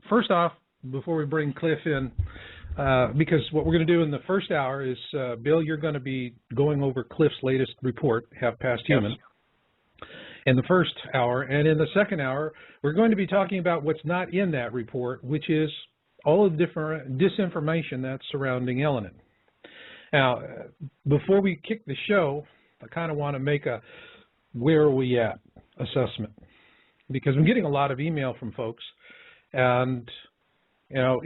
First off, before we bring Cliff in, because what we're going to do in the first hour is, Bill, you're going to be going over Cliff's latest report, Half Past Human, in the first hour. And in the second hour, we're going to be talking about what's not in that report, which is all of the different disinformation that's surrounding Elenin. Now, before we kick the show, I kind of want to make a where are we at assessment, because I'm getting a lot of email from folks, and you know,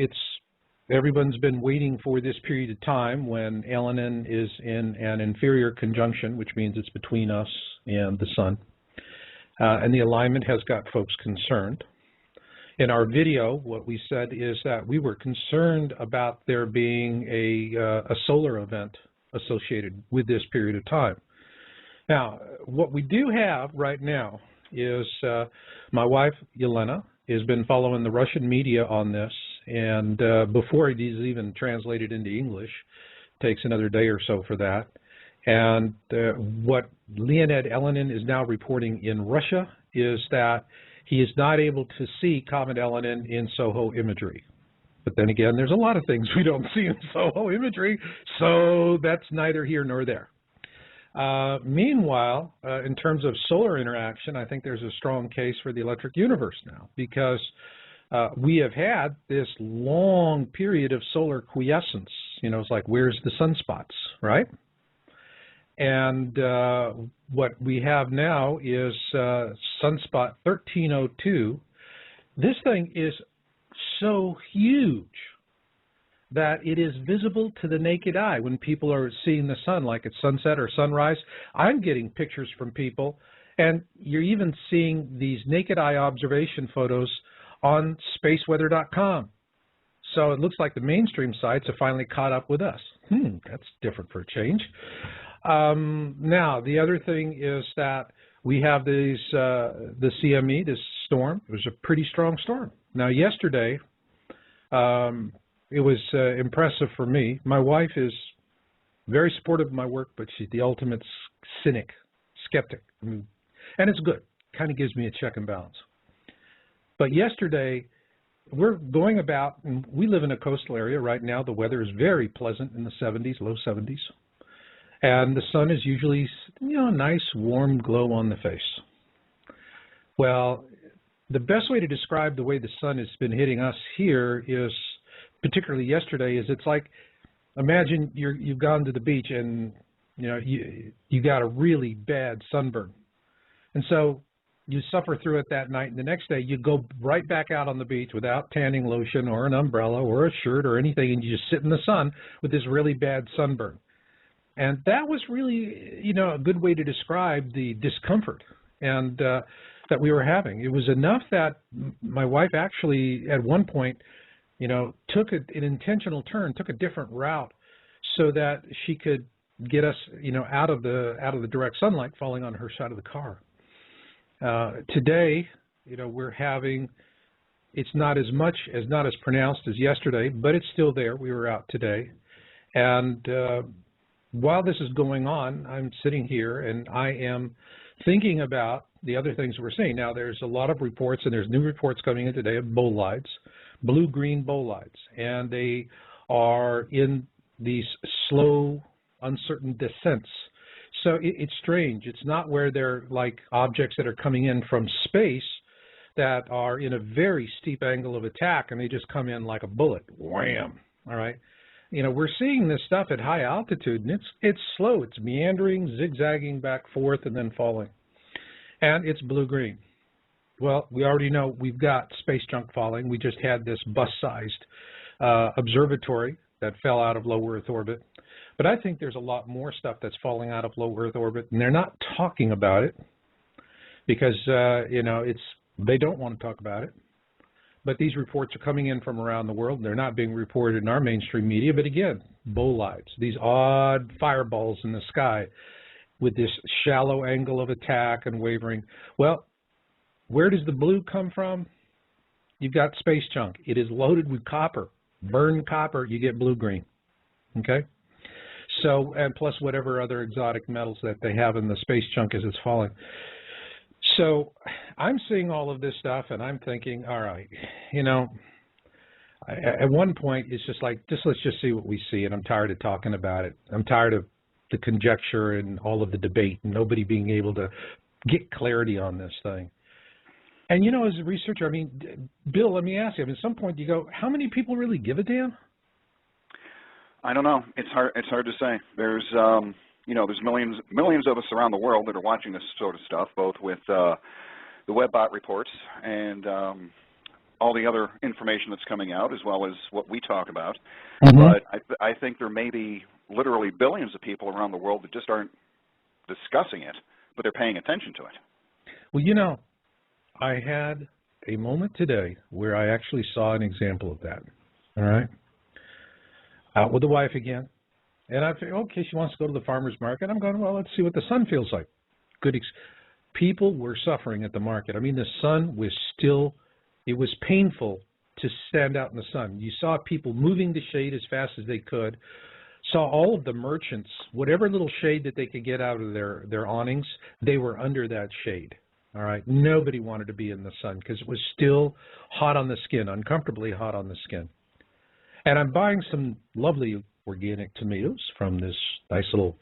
everyone's been waiting for this period of time when Elenin is in an inferior conjunction, which means it's between us and the sun, and the alignment has got folks concerned. In our video, what we said is that we were concerned about there being a solar event associated with this period of time. Now, what we do have right now is my wife, Yelena, has been following the Russian media on this, and before it is even translated into English, takes another day or so for that. And what Leonid Elenin is now reporting in Russia is that he is not able to see Comet Elenin in SOHO imagery. But then again, there's a lot of things we don't see in SOHO imagery, so that's neither here nor there. Meanwhile, in terms of solar interaction, I think there's a strong case for the electric universe now, because we have had this long period of solar quiescence. You know, it's like, where's the sunspots, right? And what we have now is sunspot 1302. This thing is so huge that it is visible to the naked eye when people are seeing the sun, like at sunset or sunrise. I'm getting pictures from people, and you're even seeing these naked eye observation photos on spaceweather.com. So it looks like the mainstream sites have finally caught up with us. That's different for a change. Now, the other thing is that we have these, the CME, this storm. It was a pretty strong storm. Now, yesterday, it was impressive for me. My wife is very supportive of my work, but she's the ultimate skeptic. I mean, and it's good. Kind of gives me a check and balance. But yesterday, we're going about, and we live in a coastal area right now. The weather is very pleasant in the 70s, low 70s. And the sun is usually, you know, a nice warm glow on the face. Well, the best way to describe the way the sun has been hitting us here is, particularly yesterday, is it's like, imagine you've gone to the beach and you know you got a really bad sunburn, and so you suffer through it that night, and the next day you go right back out on the beach without tanning lotion or an umbrella or a shirt or anything, and you just sit in the sun with this really bad sunburn. And that was really, you know, a good way to describe the discomfort and that we were having. It was enough that my wife actually, at one point, you know, took an intentional turn, took a different route, so that she could get us, you know, out of the direct sunlight falling on her side of the car. Today, you know, we're having, it's not as pronounced as yesterday, but it's still there. We were out today, and while this is going on, I'm sitting here and I am thinking about the other things we're seeing. Now, there's a lot of reports, and there's new reports coming in today of bolides, blue-green bolides, and they are in these slow, uncertain descents. So it's strange. It's not where they're like objects that are coming in from space that are in a very steep angle of attack, and they just come in like a bullet, wham, all right? You know, we're seeing this stuff at high altitude, and it's slow. It's meandering, zigzagging back forth, and then falling. And it's blue-green. Well, we already know we've got space junk falling. We just had this bus-sized observatory that fell out of low Earth orbit. But I think there's a lot more stuff that's falling out of low Earth orbit, and they're not talking about it because, you know, they don't want to talk about it. But these reports are coming in from around the world, and they're not being reported in our mainstream media. But again, bolides, these odd fireballs in the sky with this shallow angle of attack and wavering. Well, where does the blue come from? You've got space junk. It is loaded with copper. Burn copper, you get blue-green, okay? So, and plus whatever other exotic metals that they have in the space junk as it's falling. So I'm seeing all of this stuff, and I'm thinking, all right, you know, at one point, it's just like, let's just see what we see, and I'm tired of talking about it. I'm tired of the conjecture and all of the debate and nobody being able to get clarity on this thing. And, you know, as a researcher, I mean, Bill, let me ask you, I mean, at some point you go, how many people really give a damn? I don't know. It's hard to say. There's, you know, there's millions of us around the world that are watching this sort of stuff, both with the WebBot reports and all the other information that's coming out, as well as what we talk about. But I think there may be literally billions of people around the world that just aren't discussing it, but they're paying attention to it. Well, you know, I had a moment today where I actually saw an example of that, all right? Out with the wife again, and I figured, okay, she wants to go to the farmer's market. I'm going, well, let's see what the sun feels like. People were suffering at the market. I mean, the sun was still, it was painful to stand out in the sun. You saw people moving to shade as fast as they could, saw all of the merchants, whatever little shade that they could get out of their awnings, they were under that shade. All right, nobody wanted to be in the sun because it was still hot on the skin, uncomfortably hot on the skin. And I'm buying some lovely organic tomatoes from this nice little,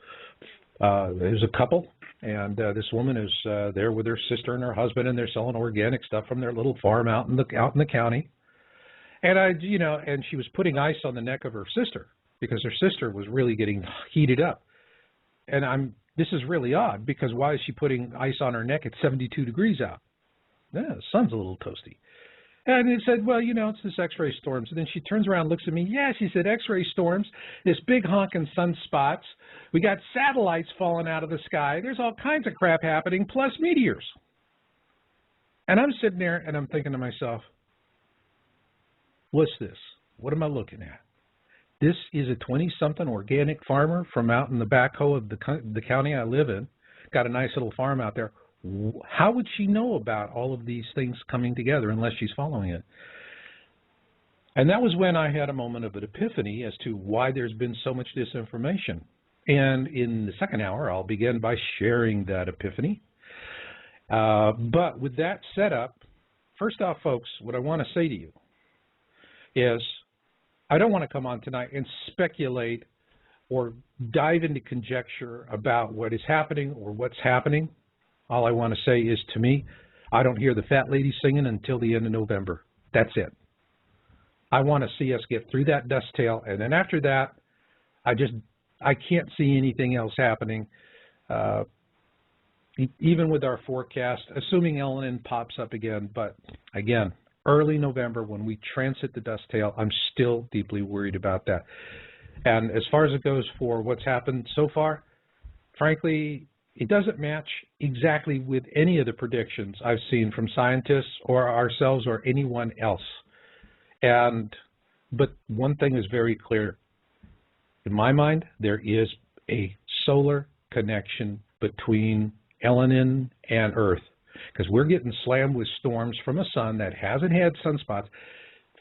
there's a couple, and this woman is there with her sister and her husband, and they're selling organic stuff from their little farm out in the county. And you know, and she was putting ice on the neck of her sister because her sister was really getting heated up. And this is really odd because why is she putting ice on her neck at 72 degrees out? Yeah, the sun's a little toasty. And it said, well, you know, it's this X-ray storms. And then she turns around and looks at me. Yeah, she said, X-ray storms, this big honking sunspots. We got satellites falling out of the sky. There's all kinds of crap happening, plus meteors. And I'm sitting there and I'm thinking to myself, what's this? What am I looking at? This is a 20-something organic farmer from out in the backhoe of the county I live in. Got a nice little farm out there. How would she know about all of these things coming together unless she's following it? And that was when I had a moment of an epiphany as to why there's been so much disinformation. And in the second hour, I'll begin by sharing that epiphany. But with that set up, first off, folks, what I want to say to you is I don't want to come on tonight and speculate or dive into conjecture about what is happening or what's happening. All I want to say is, to me, I don't hear the fat lady singing until the end of November. That's it. I want to see us get through that dust tail, and then after that, I can't see anything else happening. Even with our forecast, assuming Elenin pops up again, but again, early November when we transit the dust tail, I'm still deeply worried about that. And as far as it goes for what's happened so far, frankly, it doesn't match exactly with any of the predictions I've seen from scientists or ourselves or anyone else. But one thing is very clear. In my mind, there is a solar connection between Elenin and Earth, because we're getting slammed with storms from a sun that hasn't had sunspots.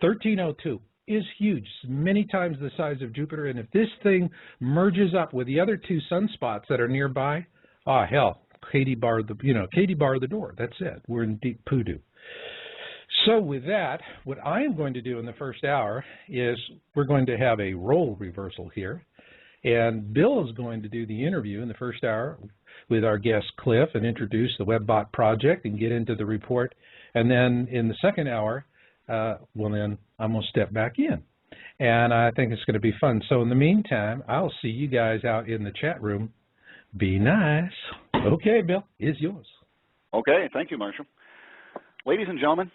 1302 is huge, many times the size of Jupiter, and if this thing merges up with the other two sunspots that are nearby, hell, Katie barred the door. That's it. We're in deep poodoo. So with that, what I am going to do in the first hour is we're going to have a role reversal here, and Bill is going to do the interview in the first hour with our guest Cliff and introduce the WebBot project and get into the report. And then in the second hour, then I'm going to step back in. And I think it's going to be fun. So in the meantime, I'll see you guys out in the chat room. Be nice. Okay, Bill, it's yours. Okay, thank you, Marshall. Ladies and gentlemen,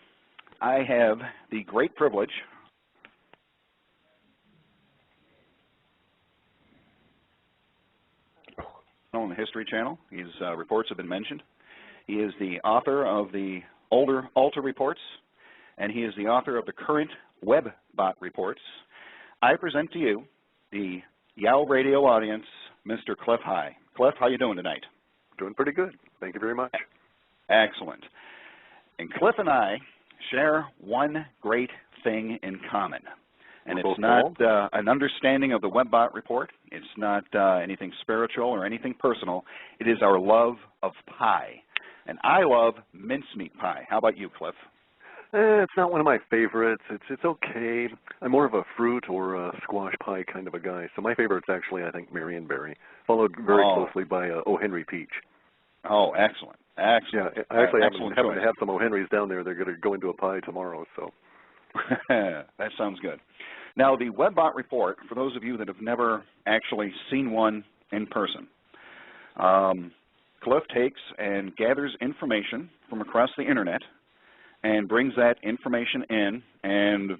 I have the great privilege on the History Channel. His reports have been mentioned. He is the author of the older Alta reports, and he is the author of the current WebBot reports. I present to you the Yow Radio audience, Mr. Cliff High. Cliff, how you doing tonight? Doing pretty good. Thank you very much. Excellent. And Cliff and I share one great thing in common. And it's not an understanding of the WebBot report. It's not anything spiritual or anything personal. It is our love of pie. And I love mincemeat pie. How about you, Cliff? It's not one of my favorites. It's okay. I'm more of a fruit or a squash pie kind of a guy. So my favorite's actually, I think, Marionberry, followed very closely by O. Henry Peach. Oh, excellent. Excellent. Yeah, I actually happen choice. to have some O. Henrys down there. They're going to go into a pie tomorrow. So that sounds good. Now, the WebBot report, for those of you that have never actually seen one in person, Cliff takes and gathers information from across the internet and brings that information in and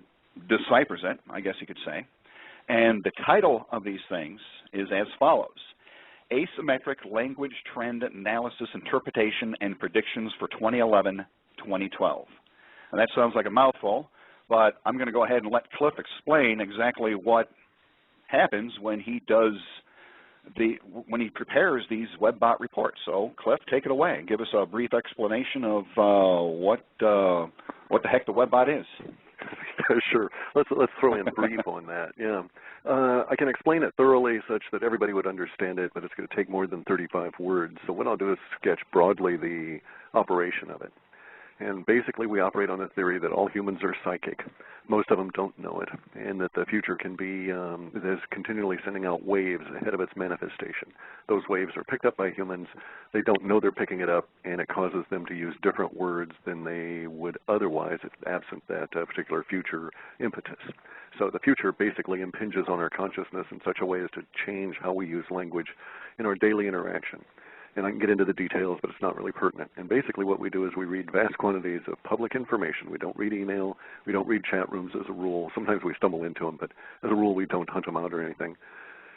deciphers it, I guess you could say. And the title of these things is as follows: Asymmetric Language Trend Analysis, Interpretation, and Predictions for 2011-2012. And that sounds like a mouthful, but I'm going to go ahead and let Cliff explain exactly what happens when he does when he prepares these WebBot reports. So, Cliff, take it away and give us a brief explanation of what the heck the WebBot is. Sure. Let's throw in brief on that. Yeah, I can explain it thoroughly such that everybody would understand it, but it's going to take more than 35 words. So what I'll do is sketch broadly the operation of it. And basically, we operate on the theory that all humans are psychic. Most of them don't know it, and that the future can be is continually sending out waves ahead of its manifestation. Those waves are picked up by humans. They don't know they're picking it up, and it causes them to use different words than they would otherwise if absent that particular future impetus. So the future basically impinges on our consciousness in such a way as to change how we use language in our daily interaction. And I can get into the details, but it's not really pertinent. And basically what we do is we read vast quantities of public information. We don't read email. We don't read chat rooms as a rule. Sometimes we stumble into them, but as a rule we don't hunt them out or anything.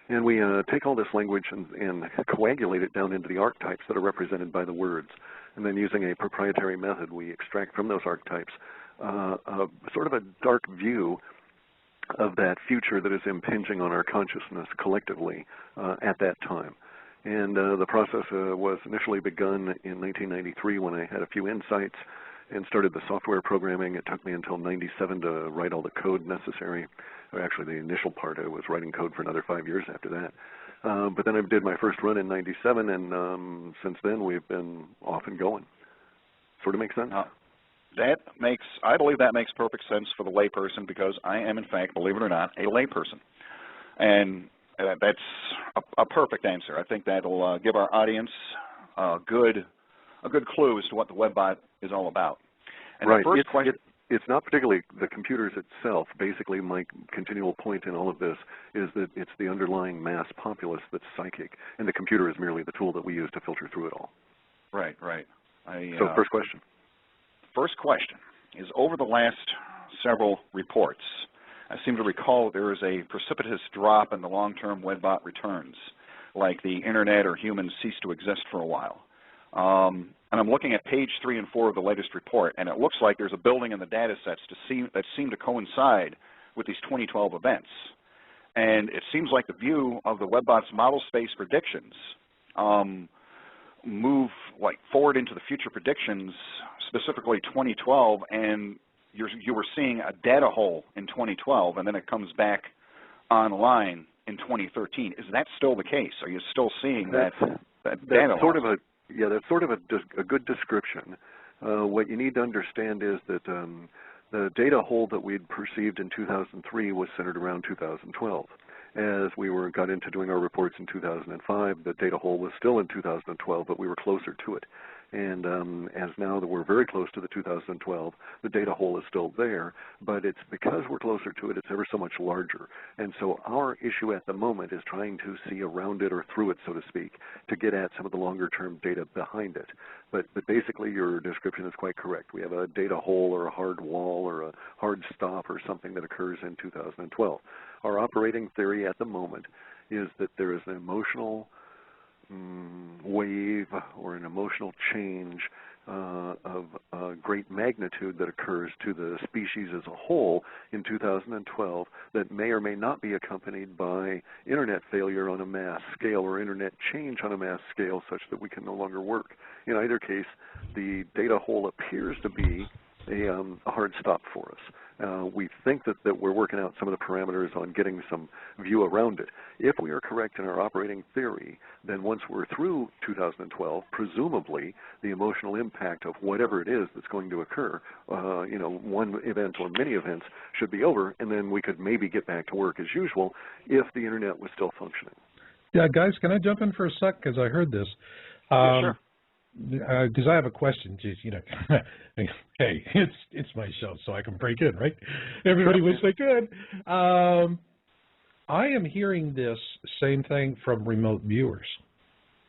And we take all this language and coagulate it down into the archetypes that are represented by the words. And then using a proprietary method, we extract from those archetypes sort of a dark view of that future that is impinging on our consciousness collectively at that time. And the process was initially begun in 1993 when I had a few insights and started the software programming. It took me until 97 to write all the code necessary. Actually, the initial part, I was writing code for another 5 years after that. But then I did my first run in 97, and since then we've been off and going. Sort of makes sense? I believe that makes perfect sense for the layperson, because I am, in fact, believe it or not, a layperson. And that's a perfect answer. I think that'll give our audience a good clue as to what the WebBot is all about. And right. The first question, it's not particularly the computers itself. Basically, my continual point in all of this is that it's the underlying mass populace that's psychic, and the computer is merely the tool that we use to filter through it all. Right. So first question. First question is, over the last several reports, I seem to recall there is a precipitous drop in the long-term WebBot returns, like the internet or humans cease to exist for a while. And I'm looking at page 3 and 4 of the latest report, and it looks like there's a building in the data sets that seem to coincide with these 2012 events. And it seems like the view of the WebBot's model space predictions move forward into the future predictions, specifically 2012, and you were seeing a data hole in 2012, and then it comes back online in 2013. Is that still the case? Are you still seeing that data hole? That's sort of a good description. What you need to understand is that the data hole that we'd perceived in 2003 was centered around 2012. As we got into doing our reports in 2005, the data hole was still in 2012, but we were closer to it. And as now that we're very close to the 2012, the data hole is still there, but it's because we're closer to it, it's ever so much larger. And so our issue at the moment is trying to see around it or through it, so to speak, to get at some of the longer-term data behind it. But basically your description is quite correct. We have a data hole or a hard wall or a hard stop or something that occurs in 2012. Our operating theory at the moment is that there is an emotional wave or an emotional change of great magnitude that occurs to the species as a whole in 2012 that may or may not be accompanied by internet failure on a mass scale or internet change on a mass scale such that we can no longer work. In either case, the data hole appears to be a hard stop for us. We think that we're working out some of the parameters on getting some view around it. If we are correct in our operating theory, then once we're through 2012, presumably the emotional impact of whatever it is that's going to occur, one event or many events should be over, and then we could maybe get back to work as usual if the Internet was still functioning. Yeah, guys, can I jump in for a sec? Because I heard this. Yeah, sure. Because I have a question. Just, hey, it's my show, so I can break in, right? Everybody wish they could. I am hearing this same thing from remote viewers,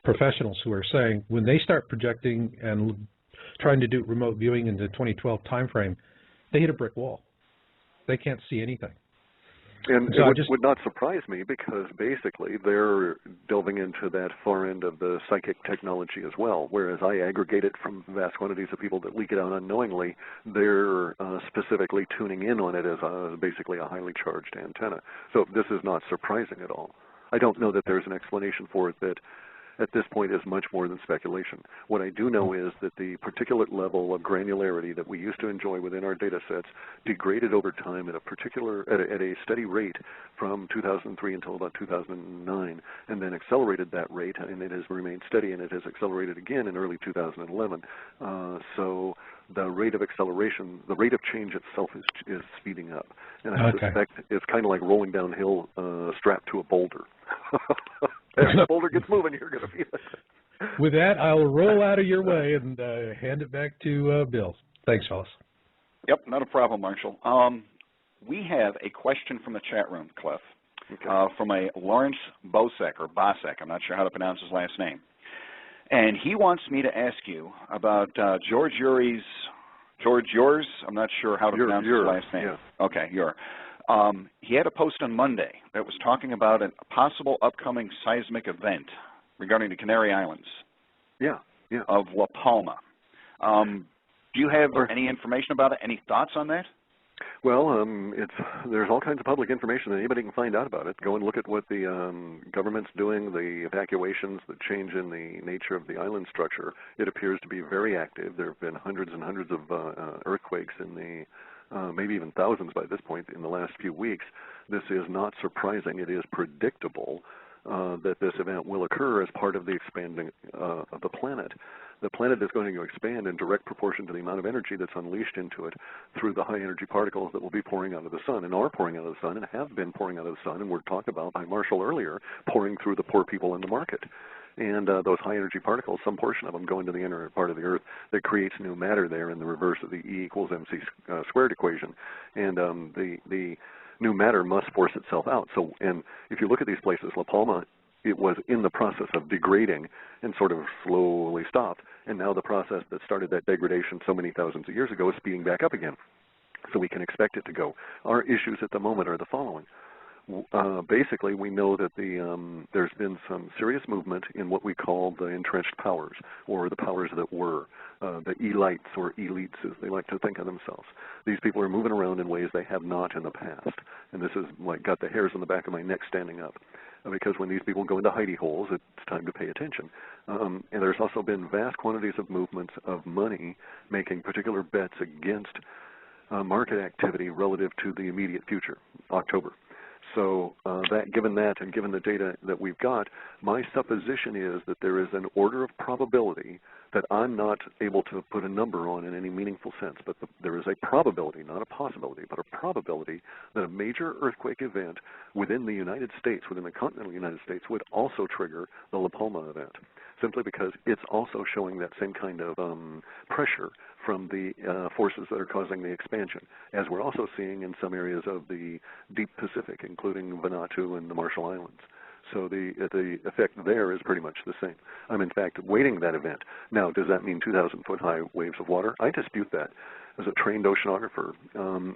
professionals who are saying when they start projecting and trying to do remote viewing in the 2012 timeframe, they hit a brick wall. They can't see anything. And so it would not surprise me because basically they're delving into that far end of the psychic technology as well, whereas I aggregate it from vast quantities of people that leak it out unknowingly. They're specifically tuning in on it as basically a highly charged antenna. So this is not surprising at all. I don't know that there's an explanation for it that at this point is much more than speculation. What I do know is that the particulate level of granularity that we used to enjoy within our data sets degraded over time at a steady rate from 2003 until about 2009, and then accelerated that rate, and it has remained steady, and it has accelerated again in early 2011. So the rate of acceleration, the rate of change itself is speeding up. And I suspect it's kind of like rolling downhill strapped to a boulder. As the boulder gets moving, you're going to feel it. With that, I'll roll out of your way and hand it back to Bill. Thanks, fellas. Yep, not a problem, Marshall. We have a question from the chat room, Cliff, from a Lawrence Bosek, or Bosek. I'm not sure how to pronounce his last name. And he wants me to ask you about George Yours, I'm not sure how to pronounce his last name. Yeah. Okay, he had a post on Monday that was talking about a possible upcoming seismic event regarding the Canary Islands of La Palma. Do you have any information about it? Any thoughts on that? Well, there's all kinds of public information that anybody can find out about it. Go and look at what the government's doing, the evacuations, the change in the nature of the island structure. It appears to be very active. There have been hundreds and hundreds of earthquakes in the maybe even thousands by this point in the last few weeks. This is not surprising. It is predictable that this event will occur as part of the expanding of the planet. The planet is going to expand in direct proportion to the amount of energy that's unleashed into it through the high energy particles that will be pouring out of the sun and are pouring out of the sun and have been pouring out of the sun and were talked about by Marshall earlier, pouring through the poor people in the market. And those high energy particles, some portion of them go into the inner part of the Earth that creates new matter there in the reverse of the E equals MC squared equation. And the new matter must force itself out. So, and if you look at these places, La Palma, it was in the process of degrading and sort of slowly stopped. And now the process that started that degradation so many thousands of years ago is speeding back up again. So we can expect it to go. Our issues at the moment are the following. Basically, we know that there's been some serious movement in what we call the entrenched powers, or the powers that were, the elites or elites, as they like to think of themselves. These people are moving around in ways they have not in the past, and this is like got the hairs on the back of my neck standing up, because when these people go into hidey holes, it's time to pay attention. And there's also been vast quantities of movements of money making particular bets against market activity relative to the immediate future, October. So given that and given the data that we've got, my supposition is that there is an order of probability that I'm not able to put a number on in any meaningful sense, but there is a probability, not a possibility, but a probability that a major earthquake event within the United States, within the continental United States, would also trigger the La Palma event, simply because it's also showing that same kind of pressure from the forces that are causing the expansion, as we're also seeing in some areas of the deep Pacific, including Vanuatu and the Marshall Islands. So the effect there is pretty much the same. I'm, in fact, waiting that event. Now, does that mean 2,000-foot high waves of water? I dispute that. As a trained oceanographer,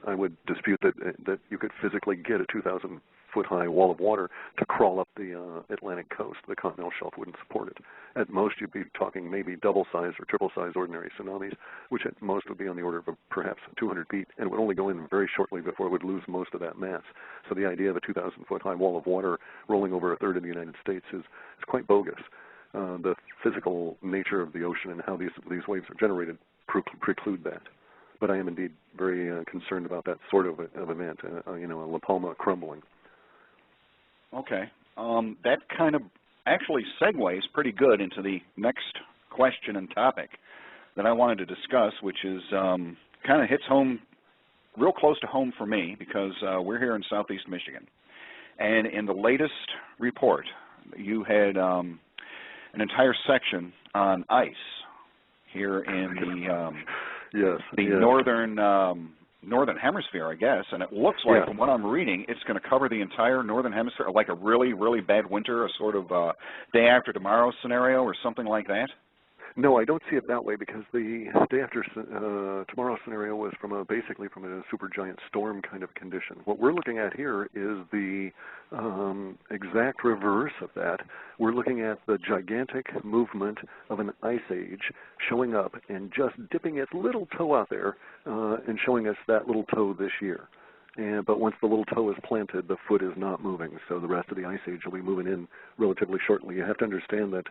I would dispute that you could physically get a 2,000-foot high wall of water to crawl up the Atlantic coast. The continental shelf wouldn't support it. At most, you'd be talking maybe double-size or triple-size ordinary tsunamis, which at most would be on the order of perhaps 200 feet, and it would only go in very shortly before it would lose most of that mass. So the idea of a 2,000-foot high wall of water rolling over a third of the United States is quite bogus. The physical nature of the ocean and how these waves are generated preclude that. but I am indeed very concerned about that sort of event, you know, a La Palma crumbling. Okay. That kind of actually segues pretty good into the next question and topic that I wanted to discuss, which is kind of hits home, real close to home for me, because we're here in southeast Michigan. And in the latest report, you had an entire section on ice here in the northern hemisphere, I guess, and it looks like, from what I'm reading, it's going to cover the entire northern hemisphere, like a really, really bad winter, a sort of day after tomorrow scenario or something like that. No, I don't see it that way, because the day after tomorrow scenario was basically from a supergiant storm kind of condition. What we're looking at here is the exact reverse of that. We're looking at the gigantic movement of an ice age showing up and just dipping its little toe out there and showing us that little toe this year. But once the little toe is planted, the foot is not moving, so the rest of the ice age will be moving in relatively shortly. You have to understand that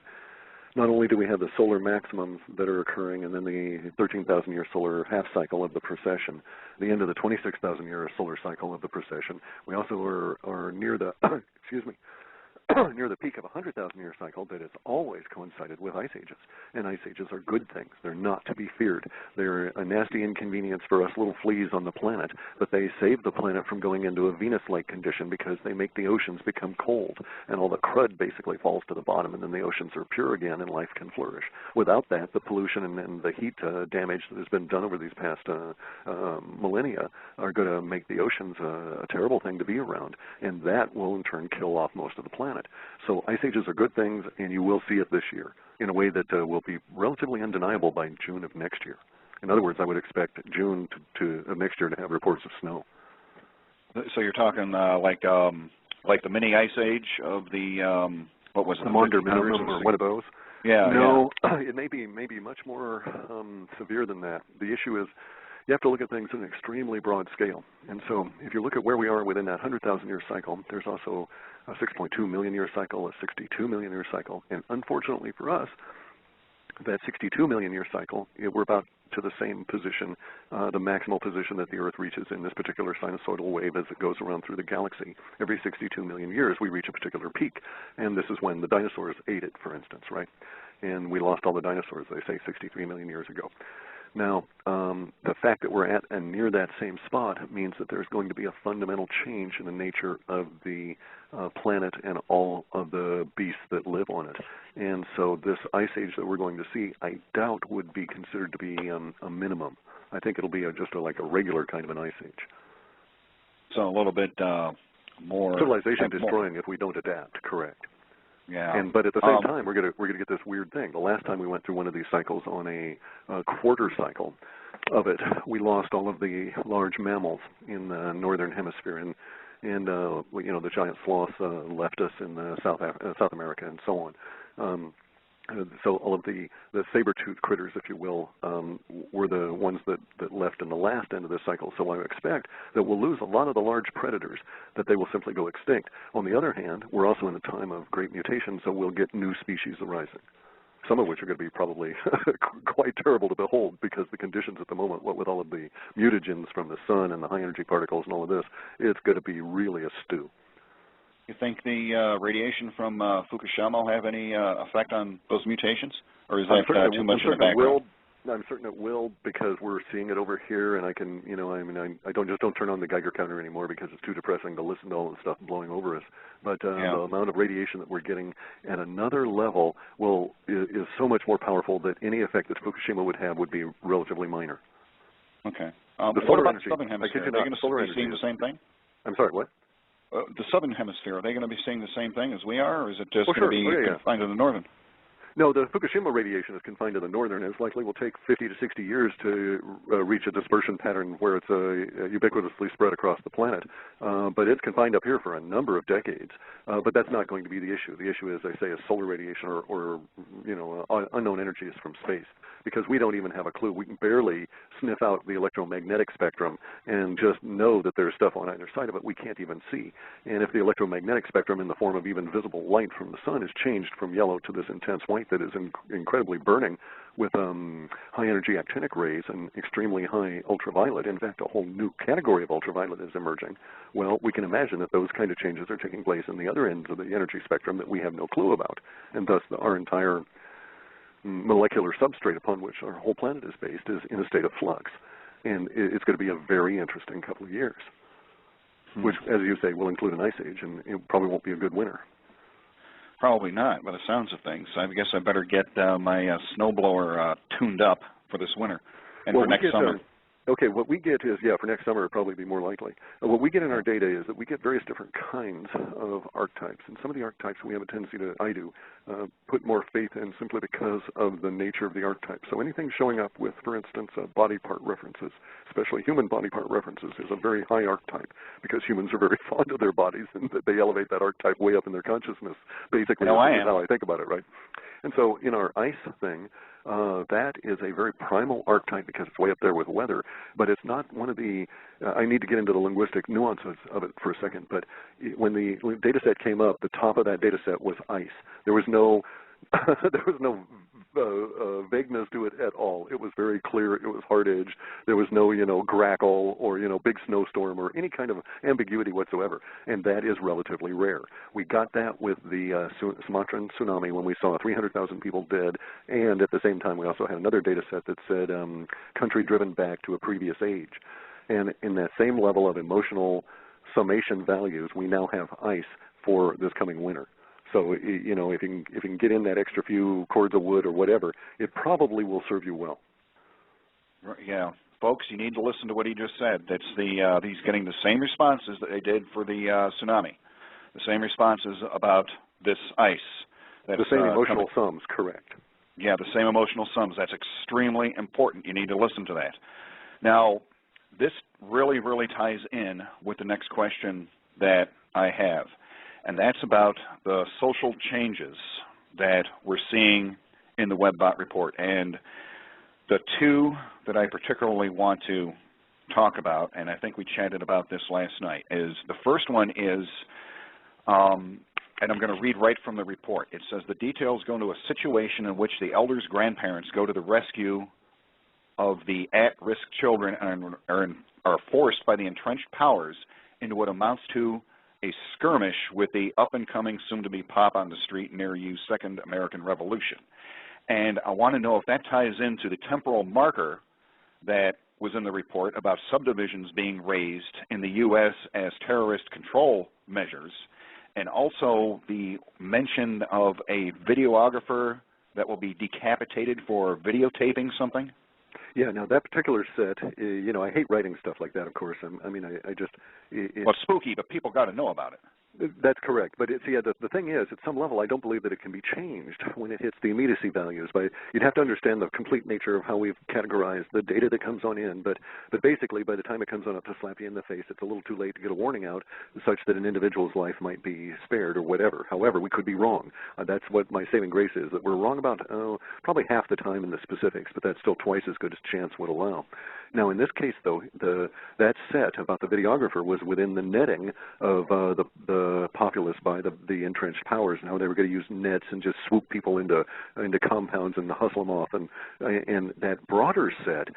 not only do we have the solar maximums that are occurring and then the 13,000-year solar half cycle of the precession, the end of the 26,000-year solar cycle of the precession, we also are near the, excuse me, near the peak of a 100,000-year cycle that has always coincided with ice ages. And ice ages are good things. They're not to be feared. They're a nasty inconvenience for us little fleas on the planet, but they save the planet from going into a Venus-like condition because they make the oceans become cold, and all the crud basically falls to the bottom, and then the oceans are pure again, and life can flourish. Without that, the pollution and the heat damage that has been done over these past millennia are going to make the oceans a terrible thing to be around, and that will in turn kill off most of the planet. So ice ages are good things, and you will see it this year in a way that will be relatively undeniable by June of next year. In other words, I would expect June of next year to have reports of snow. So you're talking like the mini ice age of the what was it? The Maunder minimum or one of those? Yeah. No, it may be much more severe than that. The issue is, you have to look at things on an extremely broad scale. And so if you look at where we are within that 100,000-year cycle, there's also a 6.2 million-year cycle, a 62 million-year cycle. And unfortunately for us, that 62 million-year cycle, we're about to the same position, the maximal position that the Earth reaches in this particular sinusoidal wave as it goes around through the galaxy. Every 62 million years, we reach a particular peak. And this is when the dinosaurs ate it, for instance, right? And we lost all the dinosaurs, they say, 63 million years ago. Now, the fact that we're at and near that same spot means that there's going to be a fundamental change in the nature of the planet and all of the beasts that live on it. And so this ice age that we're going to see, I doubt would be considered to be a minimum. I think it'll be like a regular kind of an ice age. So a little bit more civilization destroying if we don't adapt. Correct. Yeah. But at the same time, we're gonna get this weird thing. The last time we went through one of these cycles on a quarter cycle of it, we lost all of the large mammals in the northern hemisphere, and you know, the giant sloths left us in South America and so on. So all of the saber-toothed critters, if you will, were the ones that left in the last end of this cycle. So I expect that we'll lose a lot of the large predators, that they will simply go extinct. On the other hand, we're also in a time of great mutation, so we'll get new species arising, some of which are going to be probably quite terrible to behold, because the conditions at the moment, what with all of the mutagens from the sun and the high-energy particles and all of this, it's going to be really a stew. You think the radiation from Fukushima will have any effect on those mutations, or is that too much in the background? I'm certain it will, because we're seeing it over here, and I can, you know, I mean, I don't turn on the Geiger counter anymore because it's too depressing to listen to all the stuff blowing over us. But the amount of radiation that we're getting at another level is so much more powerful that any effect that Fukushima would have would be relatively minor. Okay. What about the southern hemisphere? Are they going to be seeing the same thing? I'm sorry, what? The southern hemisphere, are they going to be seeing the same thing as we are, or is it just going to be confined to the northern? No, the Fukushima radiation is confined to the northern. It likely will take 50 to 60 years to reach a dispersion pattern where it's ubiquitously spread across the planet. But it's confined up here for a number of decades. But that's not going to be the issue. The issue, as I say, is solar radiation or you know, unknown energies from space, because we don't even have a clue. We can barely sniff out the electromagnetic spectrum and just know that there's stuff on either side of it we can't even see. And if the electromagnetic spectrum in the form of even visible light from the sun is changed from yellow to this intense white that is incredibly burning, with high energy actinic rays and extremely high ultraviolet. In fact, a whole new category of ultraviolet is emerging. Well, we can imagine that those kind of changes are taking place in the other ends of the energy spectrum that we have no clue about, and thus our entire molecular substrate upon which our whole planet is based is in a state of flux. And it's going to be a very interesting couple of years, which, as you say, will include an ice age, and it probably won't be a good winter. Probably not, by the sounds of things. I guess I better get my snowblower tuned up for this winter and for next summer. Okay, what we get is, for next summer it'll probably be more likely. What we get in our data is that we get various different kinds of archetypes, and some of the archetypes we have a tendency to, put more faith in simply because of the nature of the archetype. So anything showing up with, for instance, body part references, especially human body part references, is a very high archetype because humans are very fond of their bodies and that they elevate that archetype way up in their consciousness. Basically, that's how I think about it, right? And so in our ice thing, that is a very primal archetype because it's way up there with weather, but it's not one of the, I need to get into the linguistic nuances of it for a second, but when the data set came up, the top of that data set was ice. There was no vagueness to it at all. It was very clear. It was hard-edged. There was no, grackle or, big snowstorm or any kind of ambiguity whatsoever, and that is relatively rare. We got that with the Sumatran tsunami when we saw 300,000 people dead, and at the same time we also had another data set that said country driven back to a previous age. And in that same level of emotional summation values, we now have ice for this coming winter. So, if you can get in that extra few cords of wood or whatever, it probably will serve you well. Yeah. Folks, you need to listen to what he just said. That's he's getting the same responses that they did for the tsunami, the same responses about this ice. That's, the same emotional sums, correct. Yeah, the same emotional sums. That's extremely important. You need to listen to that. Now, this really, really ties in with the next question that I have. And that's about the social changes that we're seeing in the WebBot report. And the two that I particularly want to talk about, and I think we chatted about this last night, is the first one is, and I'm going to read right from the report. It says, the details go into a situation in which the elder's grandparents go to the rescue of the at-risk children and are forced by the entrenched powers into what amounts to a skirmish with the up-and-coming, soon-to-be pop on the street near you Second American Revolution. And I want to know if that ties into the temporal marker that was in the report about subdivisions being raised in the U.S. as terrorist control measures, and also the mention of a videographer that will be decapitated for videotaping something. Yeah, now that particular set, I hate writing stuff like that, of course. Well, it's spooky, but people got to know about it. That's correct. But the thing is, at some level, I don't believe that it can be changed when it hits the immediacy values. You'd have to understand the complete nature of how we've categorized the data that comes on in. But basically, by the time it comes on up to slap you in the face, it's a little too late to get a warning out such that an individual's life might be spared or whatever. However, we could be wrong. That's what my saving grace is, that we're wrong about probably half the time in the specifics, but that's still twice as good as chance would allow. Now, in this case, though, that set about the videographer was within the netting of the populace by the entrenched powers, and how they were going to use nets and just swoop people into compounds and hustle them off. And that broader set,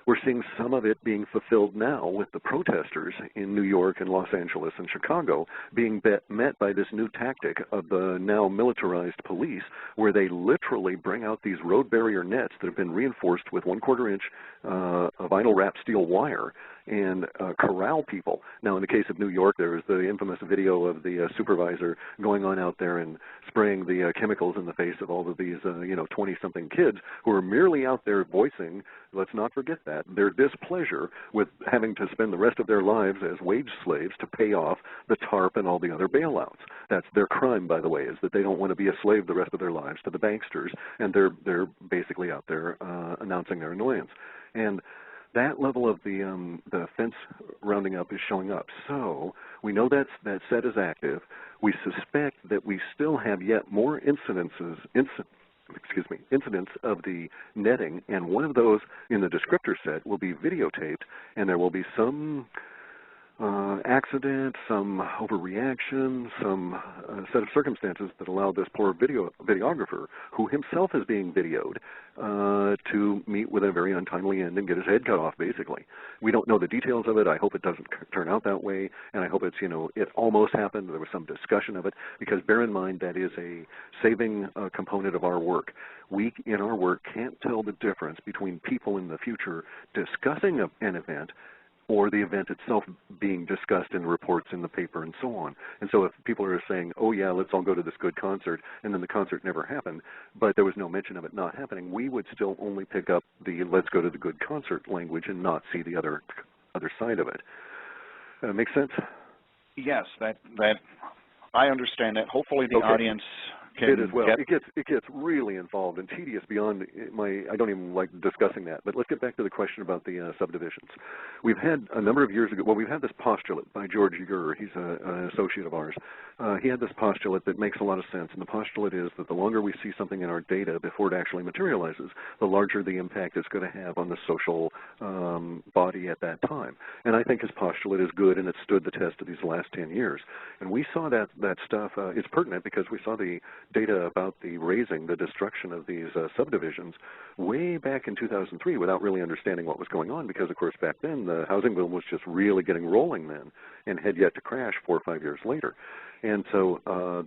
we're seeing some of it being fulfilled now with the protesters in New York and Los Angeles and Chicago being met by this new tactic of the now militarized police, where they literally bring out these road barrier nets that have been reinforced with 1/4 inch vinyl wrapped steel wire and corral people. Now, in the case of New York, there was the infamous video of the supervisor going on out there and spraying the chemicals in the face of all of these 20-something kids who are merely out there voicing, let's not forget that, their displeasure with having to spend the rest of their lives as wage slaves to pay off the TARP and all the other bailouts. That's their crime, by the way, is that they don't want to be a slave the rest of their lives to the banksters, and they're basically out there announcing their annoyance. And that level of the fence rounding up is showing up. So we know that set is active. We suspect that we still have yet more incidents of the netting, and one of those in the descriptor set will be videotaped, and there will be some accident, some overreaction, some set of circumstances that allow this poor videographer, who himself is being videoed, to meet with a very untimely end and get his head cut off, basically. We don't know the details of it. I hope it doesn't turn out that way, and I hope it's, it almost happened. There was some discussion of it, because bear in mind that is a saving component of our work. We, in our work, can't tell the difference between people in the future discussing an event or the event itself being discussed in reports in the paper and so on. And so if people are saying, oh yeah, let's all go to this good concert, and then the concert never happened, but there was no mention of it not happening, we would still only pick up the let's go to the good concert language and not see the other side of it. Make sense? Yes, that I understand that. Hopefully the audience can it as well. get... It gets really involved and tedious beyond I don't even like discussing that. But let's get back to the question about the subdivisions. We've had a number of years ago, we've had this postulate by George Ure. He's an associate of ours. He had this postulate that makes a lot of sense, and the postulate is that the longer we see something in our data before it actually materializes, the larger the impact it's going to have on the social body at that time. And I think his postulate is good, and it stood the test of these last 10 years. And we saw that stuff, it's pertinent because we saw the data about the razing, the destruction of these subdivisions way back in 2003 without really understanding what was going on, because of course back then the housing boom was just really getting rolling then and had yet to crash 4 or 5 years later. And so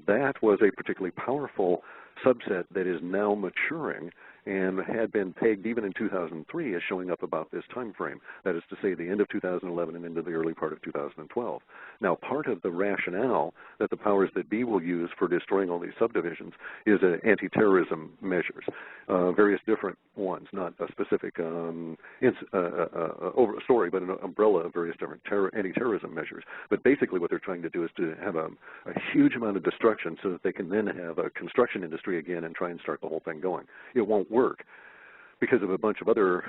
that was a particularly powerful subset that is now maturing and had been pegged even in 2003 as showing up about this time frame. That is to say, the end of 2011 and into the early part of 2012. Now, part of the rationale that the powers that be will use for destroying all these subdivisions is anti-terrorism measures, various different ones, not a specific story, but an umbrella of various different anti-terrorism measures. But basically what they're trying to do is to have a huge amount of destruction so that they can then have a construction industry again and try and start the whole thing going. It won't work because of a bunch of other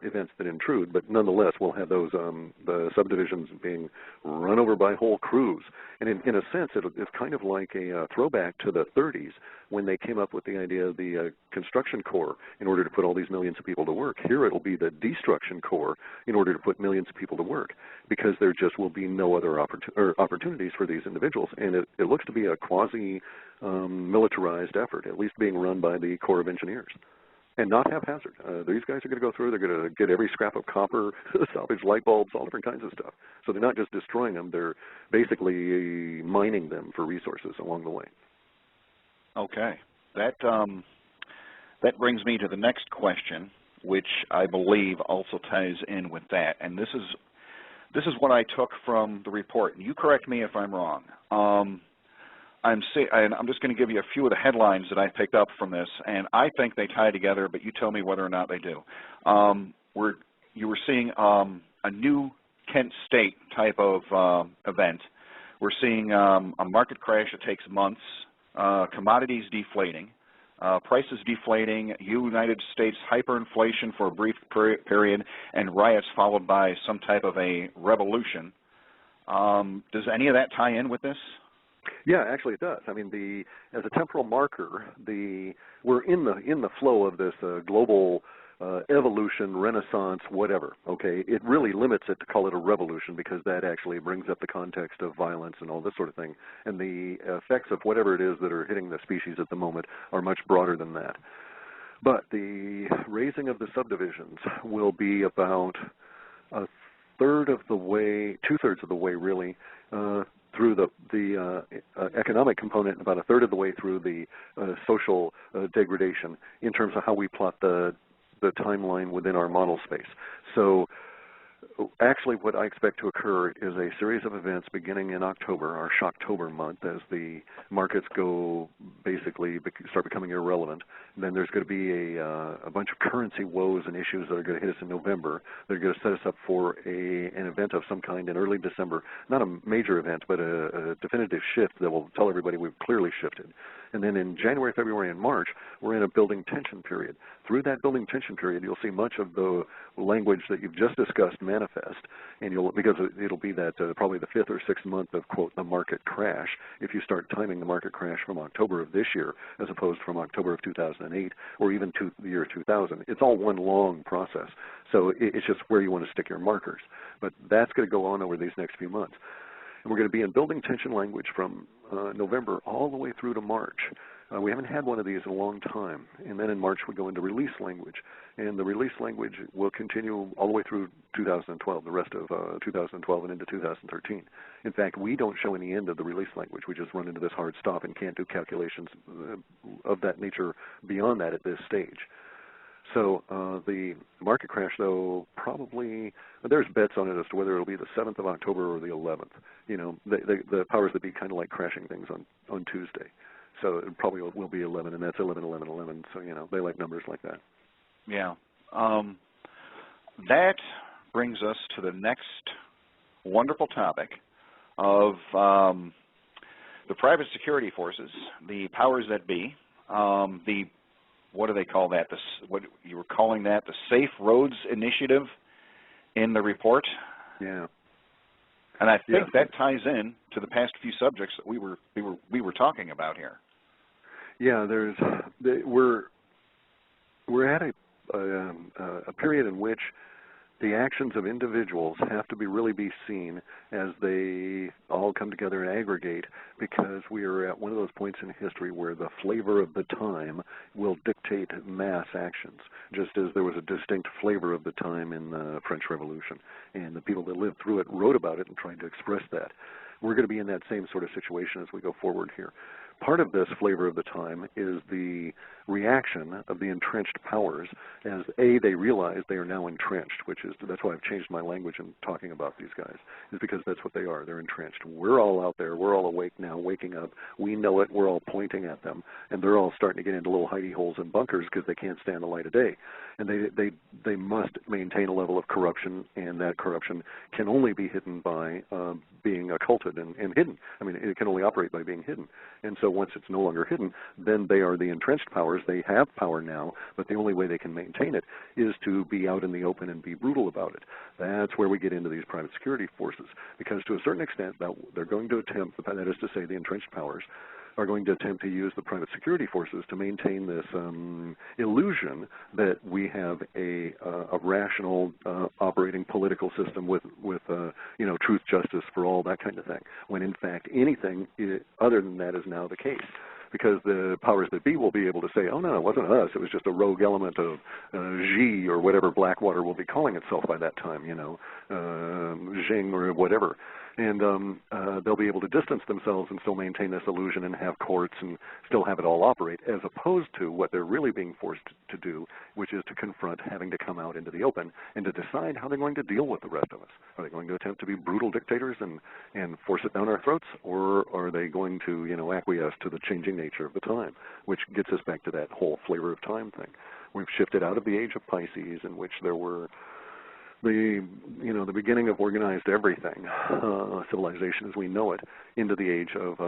events that intrude, but nonetheless we'll have those the subdivisions being run over by whole crews. And in a sense, it's kind of like a throwback to the 30s when they came up with the idea of the construction corps in order to put all these millions of people to work. Here it'll be the destruction corps in order to put millions of people to work, because there just will be no other opportunities for these individuals. And it looks to be a quasi-militarized effort, at least being run by the Corps of Engineers. And not haphazard. These guys are going to go through, they're going to get every scrap of copper, salvage light bulbs, all different kinds of stuff. So they're not just destroying them, they're basically mining them for resources along the way. Okay. That brings me to the next question, which I believe also ties in with that. And this is what I took from the report. And you correct me if I'm wrong. I'm just going to give you a few of the headlines that I picked up from this, and I think they tie together, but you tell me whether or not they do. You were seeing a new Kent State type of event. We're seeing a market crash that takes months, commodities deflating, prices deflating, United States hyperinflation for a brief period, and riots followed by some type of a revolution. Does any of that tie in with this? Yeah, actually it does. I mean, as a temporal marker, we're in the flow of this global evolution, renaissance, whatever. Okay, it really limits it to call it a revolution because that actually brings up the context of violence and all this sort of thing. And the effects of whatever it is that are hitting the species at the moment are much broader than that. But the raising of the subdivisions will be about a third of the way, 2/3 of the way, really. Through the economic component, about a third of the way through the social degradation in terms of how we plot the timeline within our model space. So actually what I expect to occur is a series of events beginning in October, our Shocktober month, as the markets go basically start becoming irrelevant. And then there's going to be a bunch of currency woes and issues that are going to hit us in November. They're going to set us up for an event of some kind in early December. Not a major event, but a definitive shift that will tell everybody we've clearly shifted. And then in January, February, and March, we're in a building tension period. Through that building tension period, you'll see much of the language that you've just discussed manifest, and because it'll be that probably the 5th or 6th month of, quote, the market crash, if you start timing the market crash from October of this year as opposed from October of 2008 or even to the year 2000. It's all one long process. So it's just where you want to stick your markers. But that's going to go on over these next few months. And we're going to be in building tension language from November all the way through to March. We haven't had one of these in a long time. And then in March we go into release language. And the release language will continue all the way through 2012, the rest of 2012 and into 2013. In fact, we don't show any end of the release language. We just run into this hard stop and can't do calculations of that nature beyond that at this stage. So the market crash, though, probably, there's bets on it as to whether it'll be the 7th of October or the 11th. You know, the powers that be kind of like crashing things on Tuesday. So it probably will be 11, and that's 11, 11, 11. So, you know, they like numbers like that. Yeah. That brings us to the next wonderful topic of the private security forces, the powers that be, what do they call that? What you were calling that, the Safe Roads Initiative in the report? Yeah. And I think that ties in to the past few subjects that we were talking about here. Yeah, we're at a period in which the actions of individuals have to really be seen as they all come together and aggregate, because we are at one of those points in history where the flavor of the time will dictate mass actions, just as there was a distinct flavor of the time in the French Revolution, and the people that lived through it wrote about it and tried to express that. We're going to be in that same sort of situation as we go forward here. Part of this flavor of the time is the reaction of the entrenched powers as, A, they realize they are now entrenched, that's why I've changed my language in talking about these guys, is because that's what they are. They're entrenched. We're all out there. We're all awake now, waking up. We know it. We're all pointing at them. And they're all starting to get into little hidey holes and bunkers because they can't stand the light of day. And they must maintain a level of corruption, and that corruption can only be hidden by being occulted and hidden. I mean, it can only operate by being hidden. And so once it's no longer hidden, then they are the entrenched powers. They have power now, but the only way they can maintain it is to be out in the open and be brutal about it. That's where we get into these private security forces, because to a certain extent, they're going to attempt, that is to say the entrenched powers, are going to attempt to use the private security forces to maintain this illusion that we have a rational operating political system with truth, justice for all, that kind of thing, when in fact anything other than that is now the case. Because the powers that be will be able to say, oh, no, it wasn't us. It was just a rogue element of Xi or whatever Blackwater will be calling itself by that time, Xing or whatever. And they'll be able to distance themselves and still maintain this illusion and have courts and still have it all operate, as opposed to what they're really being forced to do, which is to confront having to come out into the open and to decide how they're going to deal with the rest of us. Are they going to attempt to be brutal dictators and force it down our throats, or are they going to, acquiesce to the changing nature of the time, which gets us back to that whole flavor of time thing. We've shifted out of the age of Pisces, in which there were the beginning of organized everything, civilization as we know it, into the age of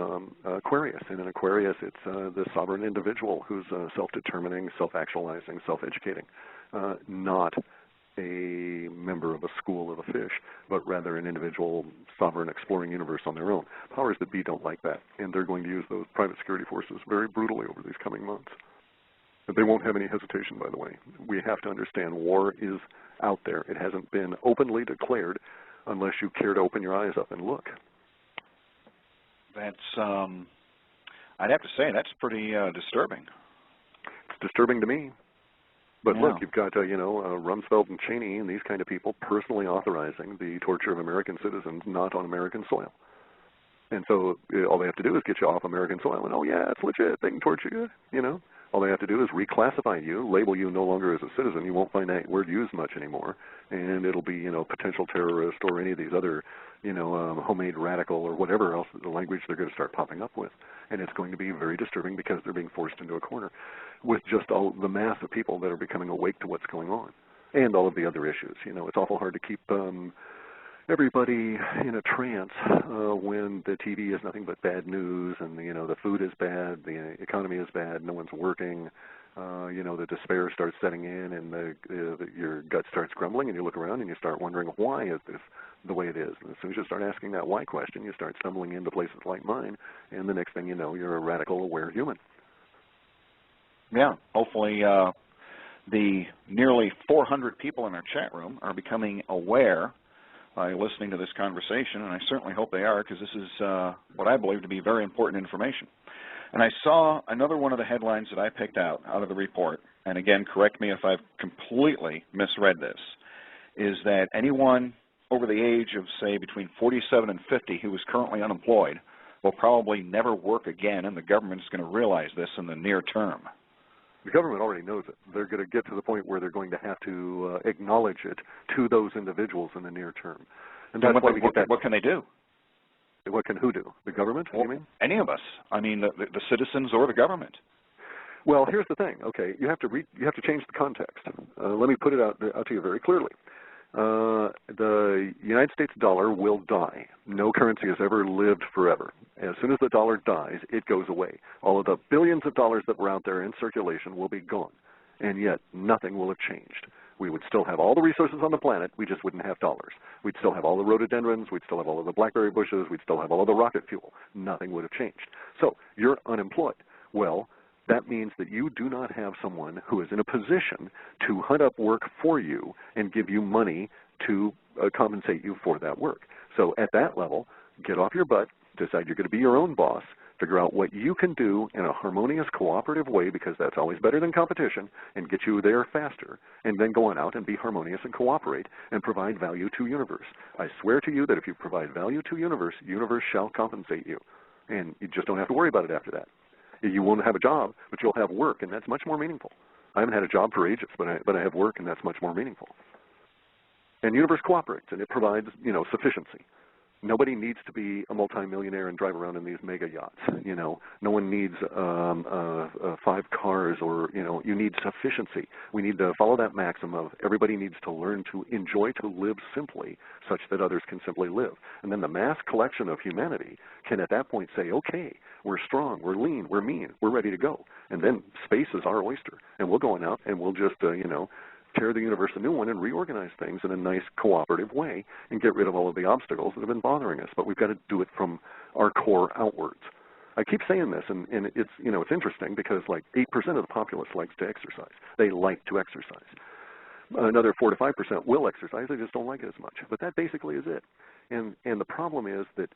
Aquarius. And in Aquarius, it's the sovereign individual who's self-determining, self-actualizing, self-educating, not a member of a school of a fish, but rather an individual, sovereign, exploring universe on their own. Powers that be don't like that, and they're going to use those private security forces very brutally over these coming months. But they won't have any hesitation, by the way. We have to understand war is out there. It hasn't been openly declared unless you care to open your eyes up and look. That's, I'd have to say, that's pretty disturbing. It's disturbing to me. But yeah. Look, you've got, Rumsfeld and Cheney and these kind of people personally authorizing the torture of American citizens not on American soil. And so all they have to do is get you off American soil and, oh, yeah, it's legit. They can torture you, All they have to do is reclassify you, label you no longer as a citizen. You won't find that word used much anymore. And it'll be, potential terrorist or any of these other, homemade radical or whatever else, the language they're going to start popping up with. And it's going to be very disturbing because they're being forced into a corner with just all the mass of people that are becoming awake to what's going on and all of the other issues. It's awful hard to keep everybody in a trance when the TV is nothing but bad news and, the food is bad, the economy is bad, no one's working, the despair starts setting in, and your gut starts grumbling, and you look around and you start wondering, why is this the way it is? And as soon as you start asking that why question, you start stumbling into places like mine, and the next thing you know, you're a radical, aware human. Yeah, hopefully the nearly 400 people in our chat room are becoming aware by listening to this conversation, and I certainly hope they are, because this is what I believe to be very important information. And I saw another one of the headlines that I picked out of the report, and again, correct me if I've completely misread this, is that anyone over the age of, say, between 47 and 50 who is currently unemployed will probably never work again, and the government is going to realize this in the near term. The government already knows it. They're going to get to the point where they're going to have to acknowledge it to those individuals in the near term. And that's why we get that. What can they do? What can who do? The government, you mean? Any of us. I mean, the citizens or the government. Well, here's the thing. Okay, you have to change the context. Let me put it out to you very clearly. The United States dollar will die. No currency has ever lived forever. As soon as the dollar dies, it goes away. All of the billions of dollars that were out there in circulation will be gone, and yet nothing will have changed. We would still have all the resources on the planet, we just wouldn't have dollars. We'd still have all the rhododendrons, we'd still have all of the blackberry bushes, we'd still have all of the rocket fuel. Nothing would have changed. So you're unemployed. Well, that means that you do not have someone who is in a position to hunt up work for you and give you money to compensate you for that work. So at that level, get off your butt, decide you're going to be your own boss, figure out what you can do in a harmonious, cooperative way, because that's always better than competition, and get you there faster, and then go on out and be harmonious and cooperate and provide value to universe. I swear to you that if you provide value to universe, universe shall compensate you, and you just don't have to worry about it after that. You won't have a job, but you'll have work, and that's much more meaningful. I haven't had a job for ages, but I have work, and that's much more meaningful. And universe cooperates, and it provides, sufficiency. Nobody needs to be a multimillionaire and drive around in these mega yachts. No one needs 5 cars, or you need sufficiency. We need to follow that maxim of everybody needs to learn to enjoy to live simply, such that others can simply live. And then the mass collection of humanity can at that point say, okay, we're strong, we're lean, we're mean, we're ready to go. And then space is our oyster, and we'll go on out and we'll just tear the universe a new one and reorganize things in a nice cooperative way and get rid of all of the obstacles that have been bothering us. But we've got to do it from our core outwards. I keep saying this, and it's it's interesting because like 8% of the populace likes to exercise. They like to exercise. Another 4 to 5% will exercise. They just don't like it as much. But that basically is it. And the problem is that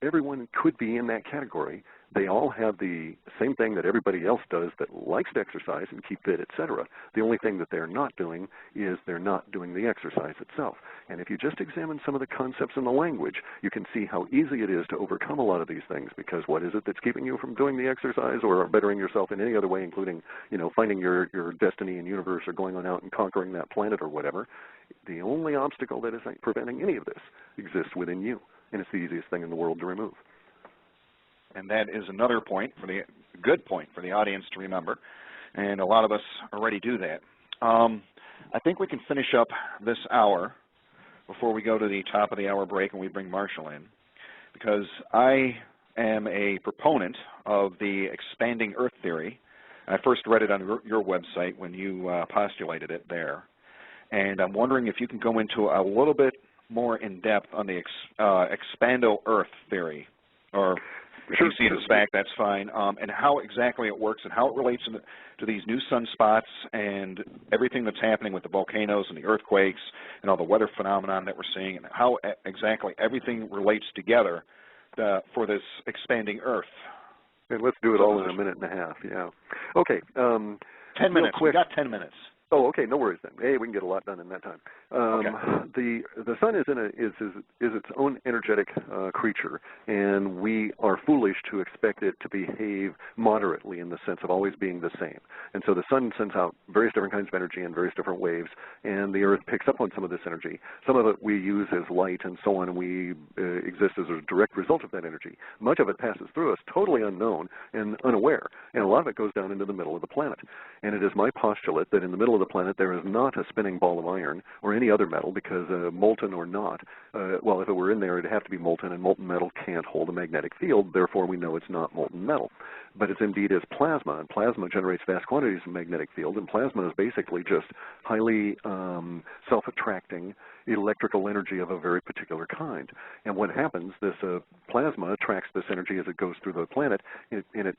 everyone could be in that category. They all have the same thing that everybody else does that likes to exercise and keep fit, etc. The only thing that they're not doing is they're not doing the exercise itself. And if you just examine some of the concepts in the language, you can see how easy it is to overcome a lot of these things, because what is it that's keeping you from doing the exercise or bettering yourself in any other way, including, finding your destiny and universe or going on out and conquering that planet or whatever? The only obstacle that is preventing any of this exists within you, and it's the easiest thing in the world to remove. And that is another good point for the audience to remember, and a lot of us already do that. I think we can finish up this hour before we go to the top of the hour break and we bring Marshall in, because I am a proponent of the expanding Earth theory. I first read it on your website when you postulated it there, and I'm wondering if you can go into a little bit more in depth on the expando Earth theory, or if you see it as fact, that's fine, and how exactly it works and how it relates to these new sunspots and everything that's happening with the volcanoes and the earthquakes and all the weather phenomenon that we're seeing, and how exactly everything relates together for this expanding Earth. And let's do it all in a minute and a half, yeah. Okay. 10 minutes. We got 10 minutes. Oh, okay, no worries then. Hey, we can get a lot done in that time. Okay. The sun is its own energetic creature, and we are foolish to expect it to behave moderately in the sense of always being the same. And so the sun sends out various different kinds of energy in various different waves, and the Earth picks up on some of this energy. Some of it we use as light and so on, and we exist as a direct result of that energy. Much of it passes through us totally unknown and unaware, and a lot of it goes down into the middle of the planet. And it is my postulate that in the middle of the planet there is not a spinning ball of iron or any other metal, because molten or not, well, if it were in there, it'd have to be molten, and molten metal can't hold a magnetic field. Therefore, we know it's not molten metal. But it's indeed is plasma, and plasma generates vast quantities of magnetic field, and plasma is basically just highly self-attracting electrical energy of a very particular kind. And what happens, this plasma attracts this energy as it goes through the planet, and it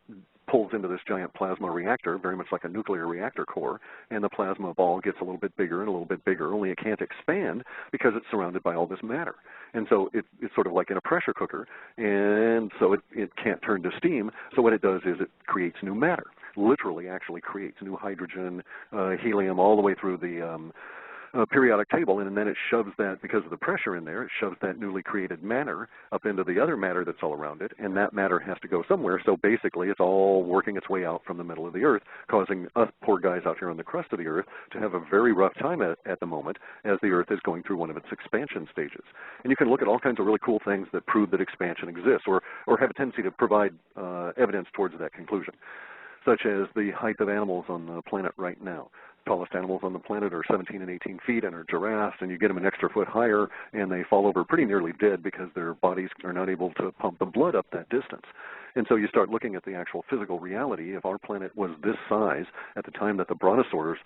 pulls into this giant plasma reactor, very much like a nuclear reactor core, and the plasma ball gets a little bit bigger and a little bit bigger, only it can't expand because it's surrounded by all this matter. And so it's sort of like in a pressure cooker, and so it can't turn to steam. So what it does is it creates new matter, literally actually creates new hydrogen, helium, all the way through the periodic table, and then it shoves that, because of the pressure in there, it shoves that newly created matter up into the other matter that's all around it, and that matter has to go somewhere. So basically it's all working its way out from the middle of the Earth, causing us poor guys out here on the crust of the Earth to have a very rough time at the moment, as the Earth is going through one of its expansion stages. And you can look at all kinds of really cool things that prove that expansion exists, or have a tendency to provide evidence towards that conclusion, such as the height of animals on the planet right now. Tallest animals on the planet are 17 and 18 feet and are giraffes, and you get them an extra foot higher and they fall over pretty nearly dead because their bodies are not able to pump the blood up that distance. And so you start looking at the actual physical reality. If our planet was this size at the time that the brontosaurs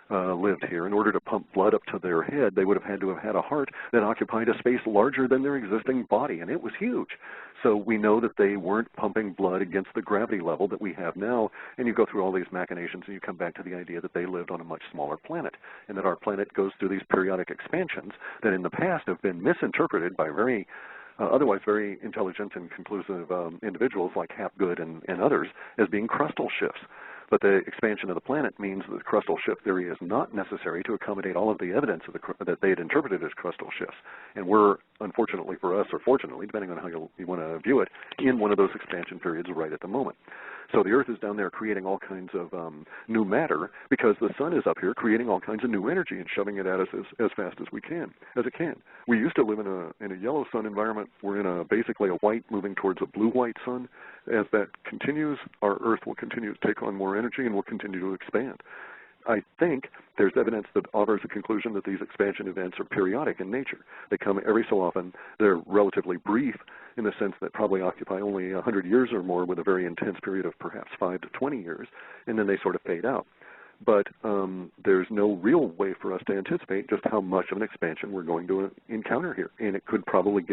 lived here, in order to pump blood up to their head, they would have had a heart that occupied a space larger than their existing body, and it was huge. So we know that they weren't pumping blood against the gravity level that we have now, and you go through all these machinations and you come back to the idea that they lived on a much smaller planet, and that our planet goes through these periodic expansions that in the past have been misinterpreted by otherwise very intelligent and conclusive individuals like Hapgood and others as being crustal shifts. But the expansion of the planet means that the crustal shift theory is not necessary to accommodate all of the evidence that they had interpreted as crustal shifts. And we're, unfortunately for us, or fortunately, depending on how you want to view it, in one of those expansion periods right at the moment. So the Earth is down there creating all kinds of new matter, because the sun is up here creating all kinds of new energy and shoving it at us as fast as it can. We used to live in a yellow sun environment. We're in basically a white moving towards a blue-white sun. As that continues, our Earth will continue to take on more energy and will continue to expand. I think there's evidence that offers a conclusion that these expansion events are periodic in nature. They come every so often. They're relatively brief in the sense that probably occupy only 100 years or more, with a very intense period of perhaps 5 to 20 years, and then they sort of fade out. But there's no real way for us to anticipate just how much of an expansion we're going to encounter here. And it could probably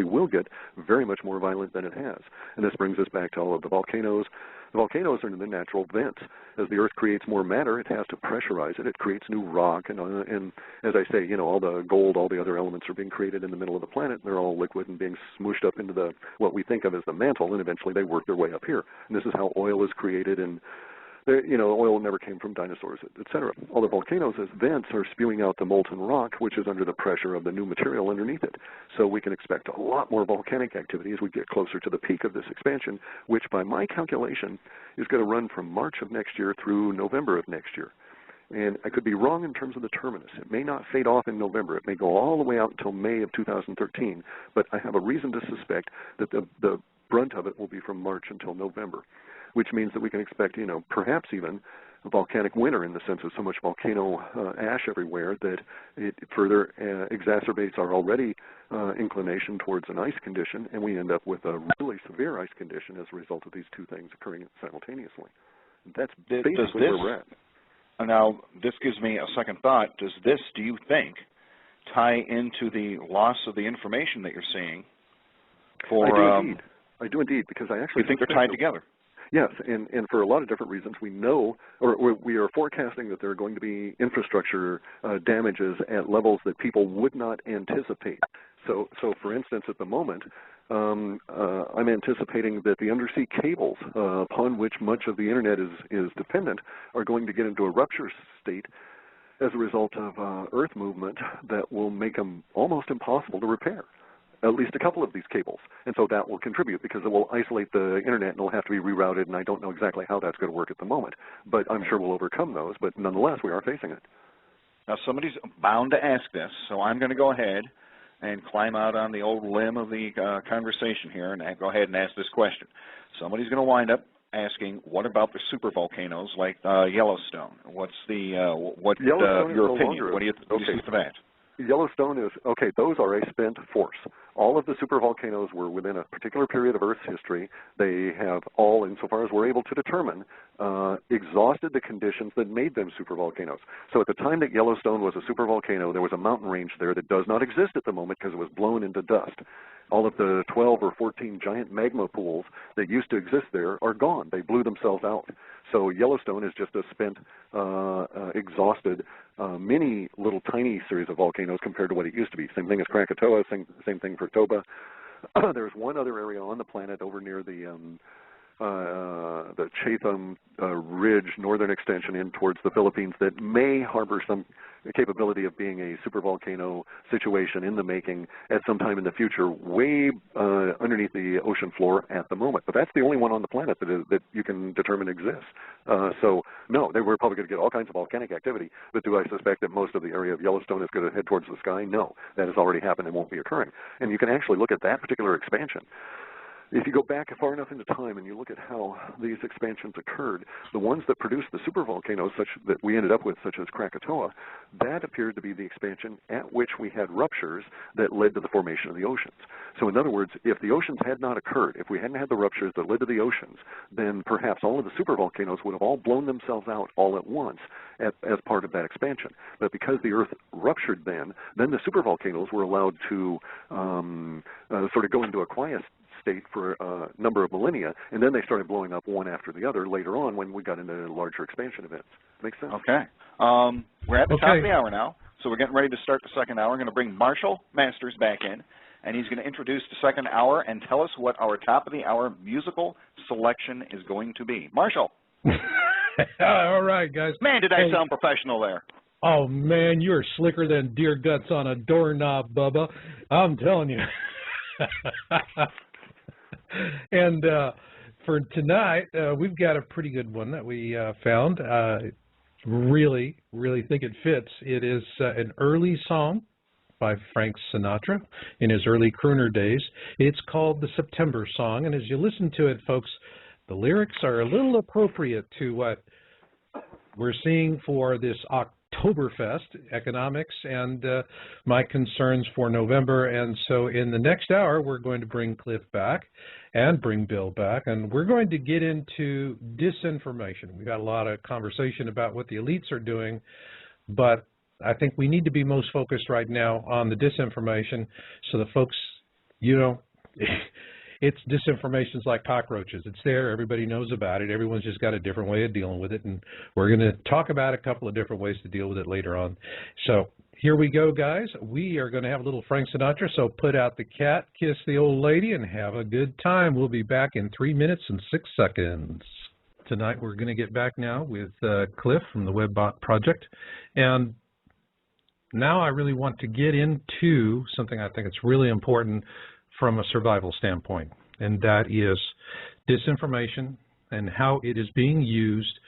will get very much more violent than it has. And this brings us back to all of the volcanoes. The volcanoes are in the natural vents. As the Earth creates more matter, it has to pressurize it. It creates new rock. And as I say, all the gold, all the other elements are being created in the middle of the planet. They're all liquid and being smooshed up into what we think of as the mantle, and eventually they work their way up here. And this is how oil is created, and oil never came from dinosaurs, etc. All the volcanoes as vents are spewing out the molten rock, which is under the pressure of the new material underneath it. So we can expect a lot more volcanic activity as we get closer to the peak of this expansion, which by my calculation is going to run from March of next year through November of next year. And I could be wrong in terms of the terminus. It may not fade off in November. It may go all the way out until May of 2013. But I have a reason to suspect that the brunt of it will be from March until November, which means that we can expect, perhaps even a volcanic winter, in the sense of so much volcano ash everywhere that it further exacerbates our already inclination towards an ice condition, and we end up with a really severe ice condition as a result of these two things occurring simultaneously. That's basically where we're at. Now, this gives me a second thought. Do you think, tie into the loss of the information that you're seeing? I do indeed, because I actually think they're tied together. Yes, and for a lot of different reasons. We know, or we are forecasting that there are going to be infrastructure damages at levels that people would not anticipate. So for instance, at the moment, I'm anticipating that the undersea cables upon which much of the Internet is dependent are going to get into a rupture state as a result of Earth movement that will make them almost impossible to repair. At least a couple of these cables. And so that will contribute, because it will isolate the Internet and it'll have to be rerouted, and I don't know exactly how that's going to work at the moment. But I'm sure we'll overcome those, but nonetheless, we are facing it. Now, somebody's bound to ask this, so I'm going to go ahead and climb out on the old limb of the conversation here and go ahead and ask this question. Somebody's going to wind up asking, what about the supervolcanoes like Yellowstone? What's the Yellowstone your is no opinion? longer, What do you see for that? Yellowstone is, okay, those are a spent force. All of the supervolcanoes were within a particular period of Earth's history. They have all, insofar as we're able to determine, exhausted the conditions that made them supervolcanoes. So at the time that Yellowstone was a supervolcano, there was a mountain range there that does not exist at the moment because it was blown into dust. All of the 12 or 14 giant magma pools that used to exist there are gone. They blew themselves out. So Yellowstone is just a spent, exhausted, mini little tiny series of volcanoes compared to what it used to be. Same thing as Krakatoa, same thing for Toba. There's one other area on the planet over near the Chatham Ridge northern extension in towards the Philippines that may harbor some capability of being a supervolcano situation in the making at some time in the future, way underneath the ocean floor at the moment. But that's the only one on the planet that you can determine exists. So no, we're probably going to get all kinds of volcanic activity, but do I suspect that most of the area of Yellowstone is going to head towards the sky? No, that has already happened and won't be occurring. And you can actually look at that particular expansion. If you go back far enough into time and you look at how these expansions occurred, the ones that produced the supervolcanoes such that we ended up with, such as Krakatoa, that appeared to be the expansion at which we had ruptures that led to the formation of the oceans. So in other words, if the oceans had not occurred, if we hadn't had the ruptures that led to the oceans, then perhaps all of the supervolcanoes would have all blown themselves out all at once as part of that expansion. But because the Earth ruptured then the supervolcanoes were allowed to sort of go into a quiet state for a number of millennia, and then they started blowing up one after the other later on when we got into larger expansion events. Makes sense? Okay. We're at the top of the hour now, so we're getting ready to start the second hour. We're going to bring Marshall Masters back in, and he's going to introduce the second hour and tell us what our top of the hour musical selection is going to be. Marshall. All right, guys. Man, did I sound professional there. Oh, man, you're slicker than deer guts on a doorknob, Bubba. I'm telling you. And for tonight, we've got a pretty good one that we found. Really think it fits. It is an early song by Frank Sinatra in his early crooner days. It's called the September Song, and as you listen to it, folks, the lyrics are a little appropriate to what we're seeing for this Oktoberfest, economics, and my concerns for November. And so in the next hour, we're going to bring Cliff back and bring Bill back, and we're going to get into disinformation. We've got a lot of conversation about what the elites are doing, but I think we need to be most focused right now on the disinformation so the folks, it's disinformation's like cockroaches. It's there. Everybody knows about it. Everyone's just got a different way of dealing with it, and we're going to talk about a couple of different ways to deal with it later on. So here we go, guys. We are going to have a little Frank Sinatra, so put out the cat, kiss the old lady, and have a good time. We'll be back in 3 minutes and 6 seconds. Tonight we're going to get back now with Cliff from the WebBot Project, and now I really want to get into something I think it's really important from a survival standpoint, and that is disinformation and how it is being used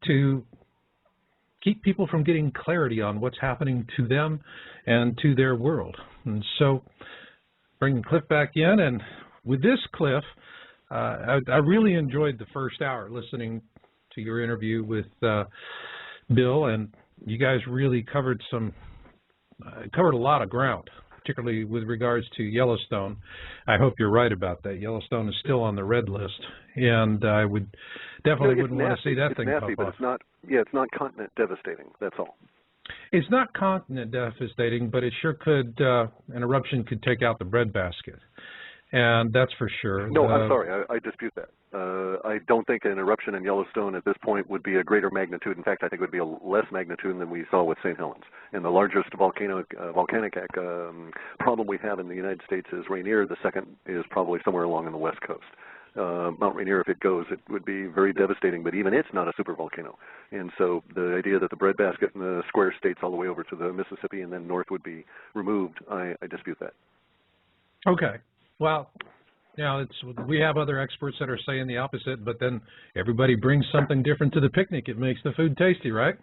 to keep people from getting clarity on what's happening to them and to their world. And so bringing Cliff back in, and with this, Cliff, I really enjoyed the first hour listening to your interview with Bill, and you guys really covered a lot of ground, particularly with regards to Yellowstone. I hope you're right about that. Yellowstone is still on the red list, and I would definitely wouldn't want to see that thing pop off. It's not. Yeah, it's not continent devastating. That's all. It's not continent devastating, but it sure could. An eruption could take out the breadbasket, and that's for sure. No, I'm sorry. I dispute that. I don't think an eruption in Yellowstone at this point would be a greater magnitude. In fact, I think it would be a less magnitude than we saw with St. Helens. And the largest volcanic problem we have in the United States is Rainier. The second is probably somewhere along on the west coast. Mount Rainier, if it goes, it would be very devastating, but even it's not a supervolcano. And so the idea that the breadbasket and the square states all the way over to the Mississippi and then north would be removed, I dispute that. Okay. Well, we have other experts that are saying the opposite, but then everybody brings something different to the picnic. It makes the food tasty, right?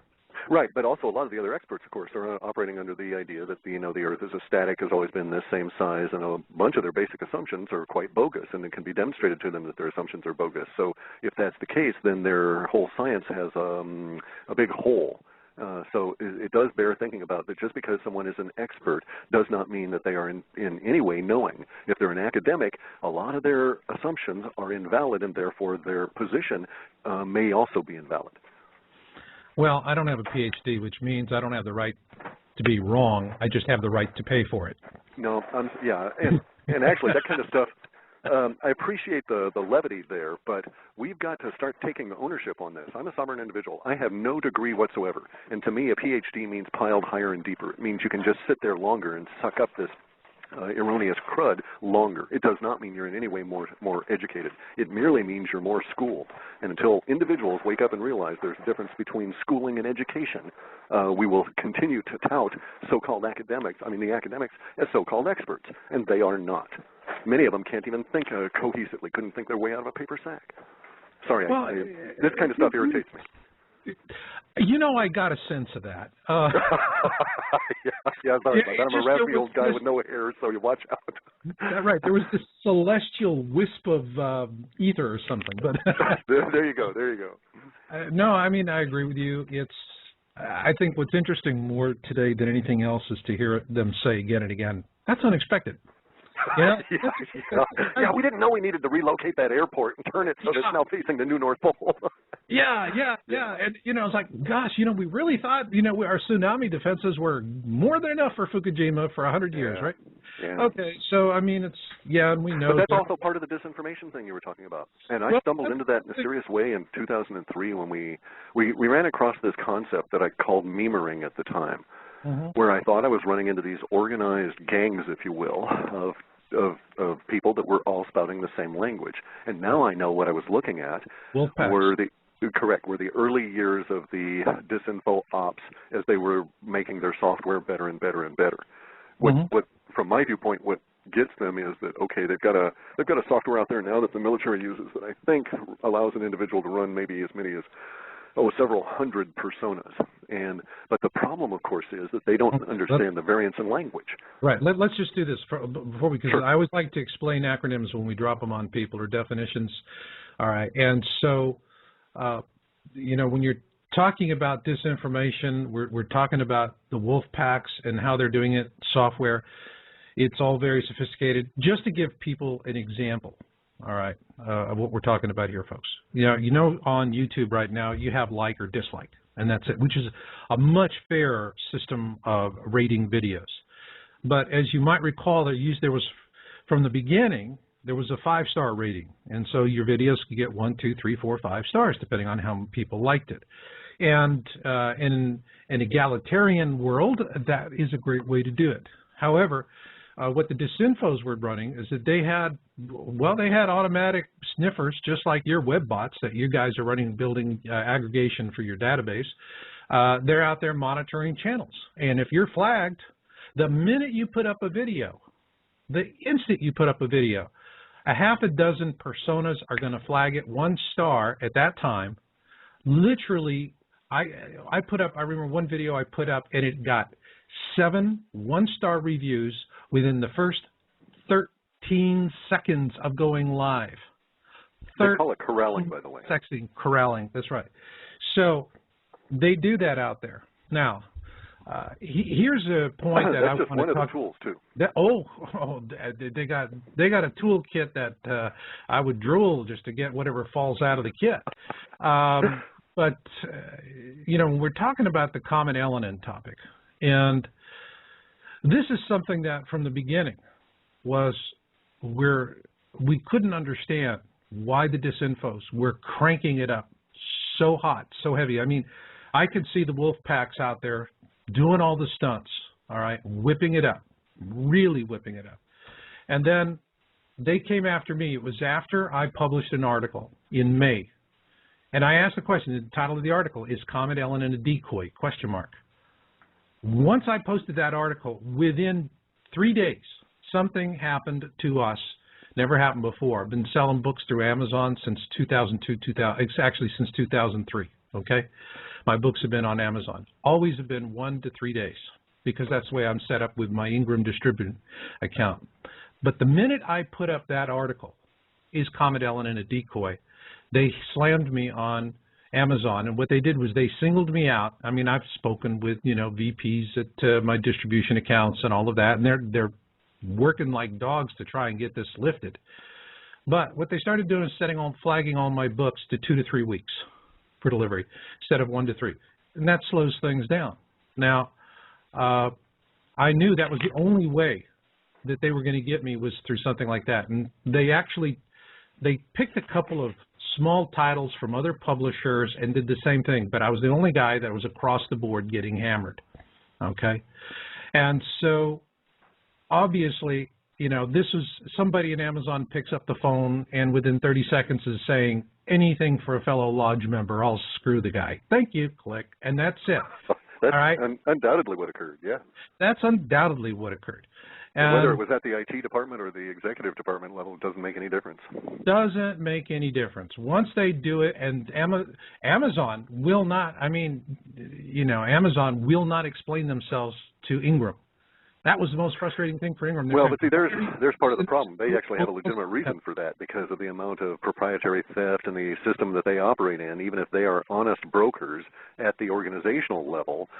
Right, but also a lot of the other experts, of course, are operating under the idea that the Earth is a static, has always been this same size, and a bunch of their basic assumptions are quite bogus, and it can be demonstrated to them that their assumptions are bogus. So if that's the case, then their whole science has a big hole. So it does bear thinking about that just because someone is an expert does not mean that they are in any way knowing. If they're an academic, a lot of their assumptions are invalid, and therefore their position may also be invalid. Well, I don't have a PhD, which means I don't have the right to be wrong. I just have the right to pay for it. No, yeah, and actually that kind of stuff, I appreciate the levity there, but we've got to start taking ownership on this. I'm a sovereign individual. I have no degree whatsoever, and to me a PhD means piled higher and deeper. It means you can just sit there longer and suck up this erroneous crud longer. It does not mean you're in any way more educated. It merely means you're more schooled. And until individuals wake up and realize there's a difference between schooling and education, we will continue to tout so-called academics, the academics, as so-called experts, and they are not. Many of them can't even think cohesively, couldn't think their way out of a paper sack. Sorry, well, this kind of stuff irritates me. I got a sense of that. Yeah, sorry about that. I'm a raspy old guy with no hair, so you watch out. Right. There was this celestial wisp of ether or something. But there you go. No, I agree with you. I think what's interesting more today than anything else is to hear them say again and again, that's unexpected. Yeah. Yeah, we didn't know we needed to relocate that airport and turn it so that it's now facing the new North Pole. Yeah. And, it's like, gosh, we really thought, our tsunami defenses were more than enough for Fukushima for 100 years, right? Yeah. Okay, so, and we know. But that's also part of the disinformation thing you were talking about. And I stumbled into that in a serious way in 2003 when we ran across this concept that I called memering at the time. Mm-hmm. Where I thought I was running into these organized gangs, if you will, of people that were all spouting the same language. And now I know what I was looking at were the early years of the disinfo ops as they were making their software better and better and better. What from my viewpoint, what gets them is that, okay, they've got a software out there now that the military uses that I think allows an individual to run maybe as many as several hundred personas. But the problem, of course, is that they don't understand the variance in language. Right. Let's just do this before because I always like to explain acronyms when we drop them on people or definitions. All right. And so, when you're talking about disinformation, we're talking about the wolf packs and how they're doing it, software. It's all very sophisticated. Just to give people an example. All right, of what we're talking about here, folks. On YouTube right now, you have like or dislike, and that's it, which is a much fairer system of rating videos. But as you might recall, there was, from the beginning, there was a 5-star rating, and so your videos could get 1, 2, 3, 4, 5 stars, depending on how people liked it. And in an egalitarian world, that is a great way to do it. However, what the disinfos were running is that they had automatic sniffers, just like your web bots that you guys are running, building aggregation for your database. They're out there monitoring channels. And if you're flagged, the minute you put up a video, the instant you put up a video, a half a dozen personas are going to flag it 1 star at that time. Literally, I remember one video I put up, and it got 7 1-star reviews within the first 13 seconds of going live. They call it corralling, by the way. Corralling, that's right. So they do that out there. Now, here's a point that I want to talk. That's just one of the tools, too. They got a toolkit that I would drool just to get whatever falls out of the kit. But when we're talking about the Comet Elenin topic, and this is something that from the beginning was we couldn't understand why the disinfos were cranking it up so hot, so heavy. I could see the wolf packs out there doing all the stunts, all right, whipping it up, really whipping it up. And then they came after me. It was after I published an article in May. And I asked the question, the title of the article is Comet Elenin a Decoy, ? Once I posted that article, within 3 days, something happened to us. Never happened before. I've been selling books through Amazon since 2002, it's actually since 2003, okay? my books have been on Amazon. Always have been 1 to 3 days, because that's the way I'm set up with my Ingram distributor account. But the minute I put up that article, is Comet Elenin a decoy, they slammed me on Amazon, and what they did was they singled me out. I mean, I've spoken with, you know, VPs at my distribution accounts and all of that, and they're working like dogs to try and get this lifted. But what they started doing is flagging all my books to 2 to 3 weeks for delivery instead of 1 to 3, and that slows things down. Now, I knew that was the only way that they were going to get me was through something like that, and they picked a couple of small titles from other publishers and did the same thing, but I was the only guy that was across the board getting hammered, okay? And so, obviously, you know, this was somebody in Amazon picks up the phone and within 30 seconds is saying, anything for a fellow lodge member, I'll screw the guy. Thank you, click, and that's it. That's all right? undoubtedly what occurred, yeah. That's undoubtedly what occurred. Whether it was at the IT department or the executive department level, it doesn't make any difference. Doesn't make any difference. Once they do it, and Amazon will not, I mean, you know, Amazon will not explain themselves to Ingram. That was the most frustrating thing for Ingram. Well, but see, there's part of the problem. They actually have a legitimate reason for that because of the amount of proprietary theft and the system that they operate in. Even if they are honest brokers at the organizational level,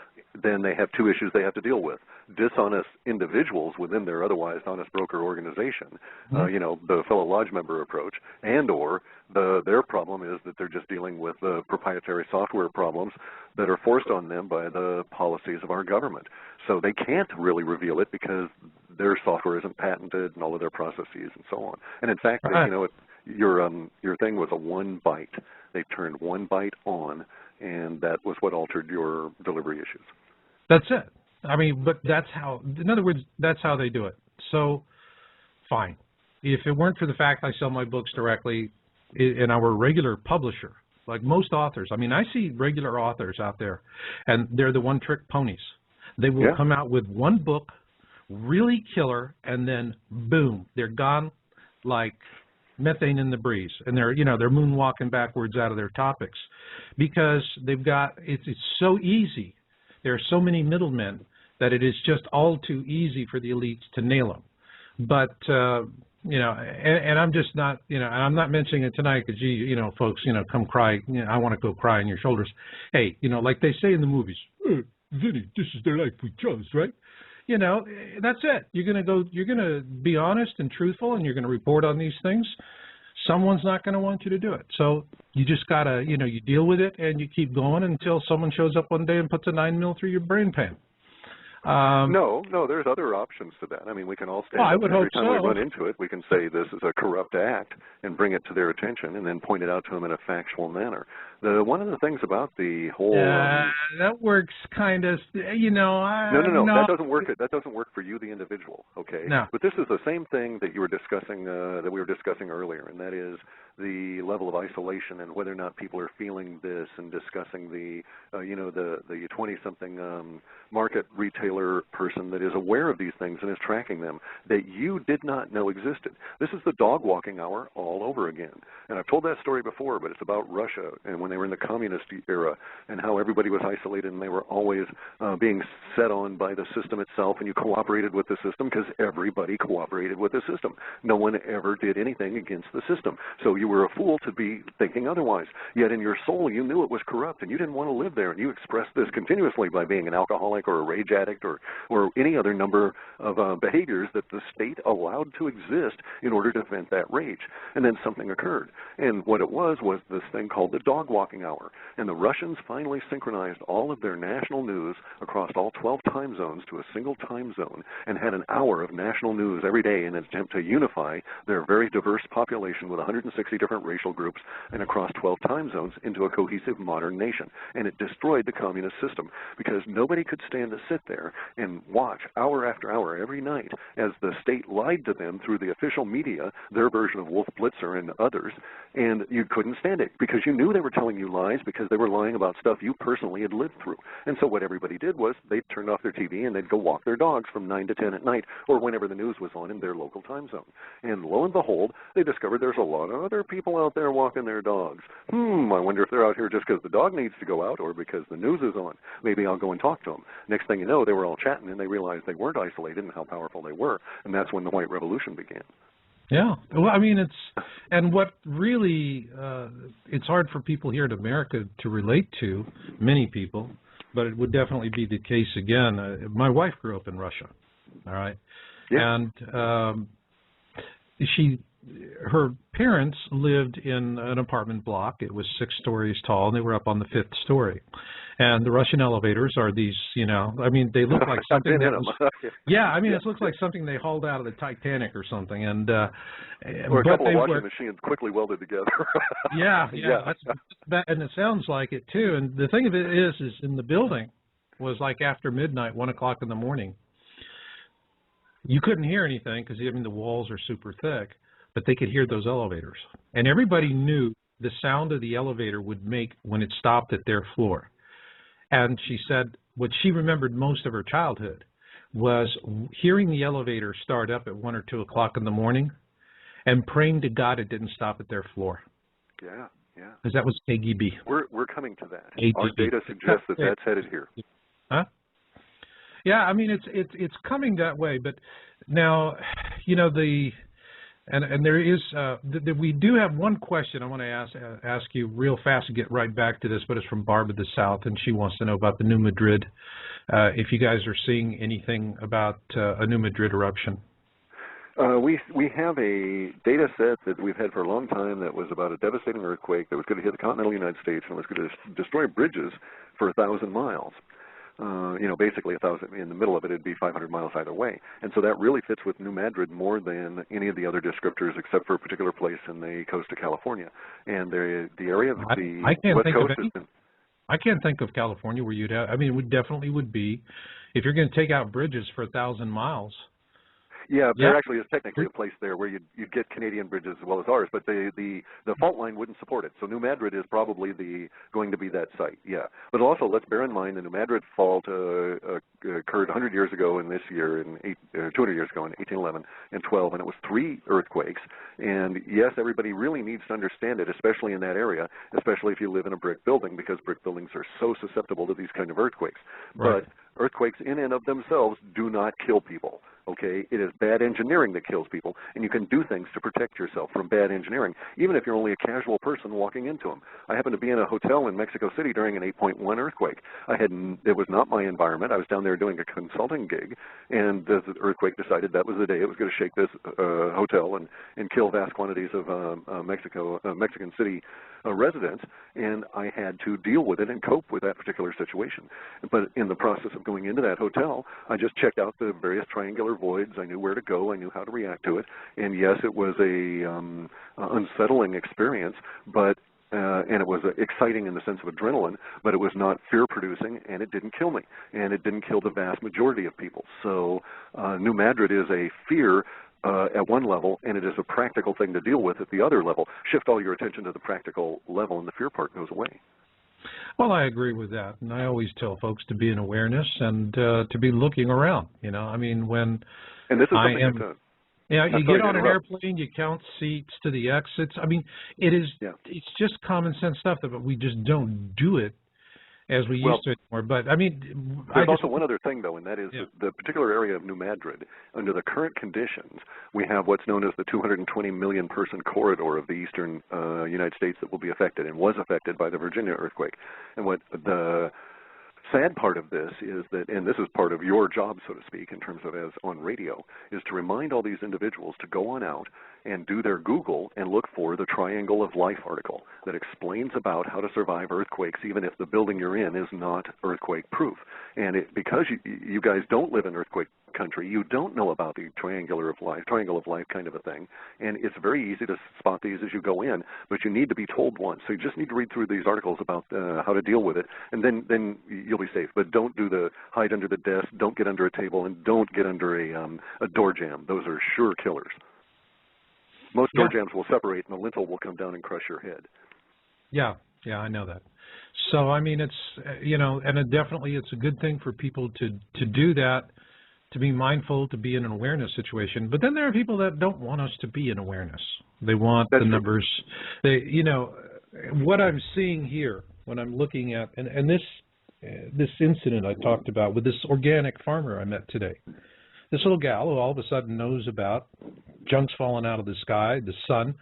then they have two issues they have to deal with. Dishonest individuals within their otherwise honest broker organization, you know, the fellow lodge member approach, and or their problem is that they're just dealing with proprietary software problems that are forced on them by the policies of our government. So they can't really reveal it because their software isn't patented and all of their processes and so on. And in fact, you know, your thing was a 1 byte. They turned 1 byte on, and that was what altered your delivery issues. That's it. I mean, but that's how, in other words, that's how they do it. So, fine. If it weren't for the fact I sell my books directly and I were a regular publisher, like most authors, I mean, I see regular authors out there, and they're the one-trick ponies. They will come out with one book, really killer, and then boom, they're gone like methane in the breeze, and they're, you know, they're moonwalking backwards out of their topics because they've got, it's so easy. There are so many middlemen that it is just all too easy for the elites to nail them. But you know, and I'm just not, you know, and I'm not mentioning it tonight because, you know, folks, you know, come cry, you know, I want to go cry on your shoulders. Hey, you know, like they say in the movies, Vinny, this is their life we chose, right? You know, that's it. You're gonna be honest and truthful, and you're gonna report on these things. Someone's not going to want you to do it. So you just got to, you know, you deal with it and you keep going until someone shows up one day and puts a 9 mil through your brain pan. No, there's other options to that. I mean, we can all stand up every time we run into it. We can say this is a corrupt act and bring it to their attention and then point it out to them in a factual manner. One of the things about the whole that works kind of, you know. No. That doesn't work. That doesn't work for you, the individual. Okay. No. But this is the same thing that you were discussing, that we were discussing earlier, and that is the level of isolation and whether or not people are feeling this, and discussing the, you know, the 20-something market retailer person that is aware of these things and is tracking them that you did not know existed. This is the dog walking hour all over again. And I've told that story before, but it's about Russia and when they were in the communist era and how everybody was isolated and they were always being set on by the system itself, and you cooperated with the system because everybody cooperated with the system. No one ever did anything against the system. So you were a fool to be thinking otherwise. Yet in your soul you knew it was corrupt and you didn't want to live there, and you expressed this continuously by being an alcoholic or a rage addict or any other number of behaviors that the state allowed to exist in order to vent that rage. And then something occurred. And what it was this thing called the dog walking hour. And the Russians finally synchronized all of their national news across all 12 time zones to a single time zone and had an hour of national news every day in an attempt to unify their very diverse population with 160 different racial groups and across 12 time zones into a cohesive modern nation. And it destroyed the communist system because nobody could stand to sit there and watch hour after hour every night as the state lied to them through the official media, their version of Wolf Blitzer and others, and you couldn't stand it because you knew they were telling you lies because they were lying about stuff you personally had lived through. And so what everybody did was they turned off their TV and they'd go walk their dogs from 9 to 10 at night or whenever the news was on in their local time zone. And lo and behold, they discovered there's a lot of other are people out there walking their dogs? I wonder if they're out here just because the dog needs to go out or because the news is on. Maybe I'll go and talk to them. Next thing you know, they were all chatting, and they realized they weren't isolated and how powerful they were, and that's when the White Revolution began. Yeah. Well, I mean, and what really, it's hard for people here in America to relate to, many people, but it would definitely be the case again. My wife grew up in Russia, all right? Yeah. And her parents lived in an apartment block. It was 6 stories tall, and they were up on the 5th story. And the Russian elevators are these, they look like something that was, it looks like something they hauled out of the Titanic or something. And or a couple of washing machines quickly welded together. And it sounds like it too. And the thing of it is in the building was like after midnight, 1 o'clock in the morning. You couldn't hear anything because the walls are super thick, but they could hear those elevators. And everybody knew the sound of the elevator would make when it stopped at their floor. And she said what she remembered most of her childhood was hearing the elevator start up at 1 or 2 o'clock in the morning and praying to God it didn't stop at their floor. Yeah. Because that was KGB. We're coming to that. AGB. Our data suggests that that's headed here. Huh? Yeah, it's coming that way. But now, and there is we do have one question I want to ask you real fast and get right back to this, but it's from Barbara the South, and she wants to know about the New Madrid. If you guys are seeing anything about a New Madrid eruption. We have a data set that we've had for a long time that was about a devastating earthquake that was going to hit the continental United States and was going to destroy bridges for 1,000 miles. Basically 1,000, in the middle of it, it'd be 500 miles either way. And so that really fits with New Madrid more than any of the other descriptors, except for a particular place in the coast of California. And the area of the West Coast has been... I can't think of California where you'd have, it would definitely would be, if you're going to take out bridges for 1,000 miles. Yeah, there actually is technically a place there where you'd get Canadian bridges as well as ours, but the fault line wouldn't support it. So New Madrid is probably going to be that site, yeah. But also, let's bear in mind the New Madrid fault occurred 100 years ago in this year, 200 years ago in 1811 and 12, and it was 3 earthquakes. And yes, everybody really needs to understand it, especially in that area, especially if you live in a brick building, because brick buildings are so susceptible to these kind of earthquakes. Right. But earthquakes in and of themselves do not kill people. Okay, it is bad engineering that kills people, and you can do things to protect yourself from bad engineering, even if you're only a casual person walking into them. I happened to be in a hotel in Mexico City during an 8.1 earthquake. It was not my environment. I was down there doing a consulting gig, and the earthquake decided that was the day it was going to shake this hotel and kill vast quantities of Mexican City residents, and I had to deal with it and cope with that particular situation. But in the process of going into that hotel, I just checked out the various triangular voids. I knew where to go. I knew how to react to it. And yes, it was a unsettling experience, but and it was exciting in the sense of adrenaline, but it was not fear-producing, and it didn't kill me, and it didn't kill the vast majority of people. So New Madrid is a fear at one level, and it is a practical thing to deal with at the other level. Shift all your attention to the practical level, and the fear part goes away. Well, I agree with that, and I always tell folks to be in awareness and to be looking around. When and this is something you get on an airplane, you count seats to the exits. It's just common sense stuff, but we just don't do it as we used to anymore. But there's also one other thing, though, and that is the particular area of New Madrid. Under the current conditions, we have what's known as the 220 million person corridor of the eastern United States that will be affected and was affected by the Virginia earthquake. And what the sad part of this is that, and this is part of your job, so to speak, in terms of as on radio, is to remind all these individuals to go on out and do their Google and look for the Triangle of Life article that explains about how to survive earthquakes even if the building you're in is not earthquake proof. And because you guys don't live in earthquake country, you don't know about the Triangle of Life kind of a thing, and it's very easy to spot these as you go in, but you need to be told once. So you just need to read through these articles about how to deal with it, and then you'll be safe. But don't do the hide under the desk, don't get under a table, and don't get under a door jamb. Those are sure killers. Most door jambs will separate, and the lintel will come down and crush your head. Yeah, I know that. So, it's, and definitely it's a good thing for people to do that to be mindful, to be in an awareness situation. But then there are people that don't want us to be in awareness. They want the numbers. They, you know, what I'm seeing here when I'm looking at, and this incident I talked about with this organic farmer I met today. This little gal who all of a sudden knows about junk's falling out of the sky, the sun.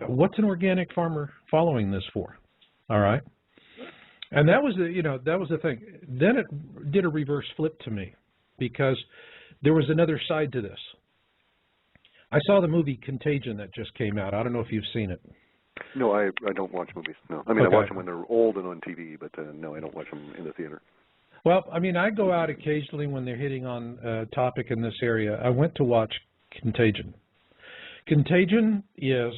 What's an organic farmer following this for? All right. And that was the thing. Then it did a reverse flip to me because there was another side to this. I saw the movie Contagion that just came out. I don't know if you've seen it. No, I don't watch movies. No, I mean I watch them when they're old and on TV, but no, I don't watch them in the theater. Well, I mean, I go out occasionally when they're hitting on a topic in this area. I went to watch Contagion. Contagion is,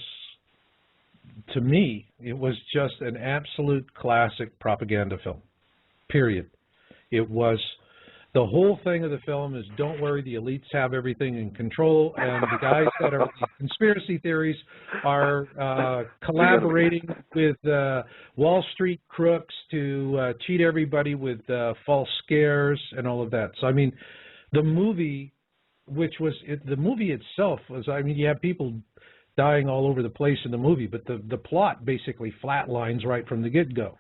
to me, it was just an absolute classic propaganda film, period. It was, the whole thing of the film is, don't worry, the elites have everything in control, and the guys that are the conspiracy theories are collaborating with Wall Street crooks to cheat everybody with false scares and all of that. So, I mean, the movie, the movie itself was, I mean, you have people dying all over the place in the movie, but the plot basically flatlines right from the get-go.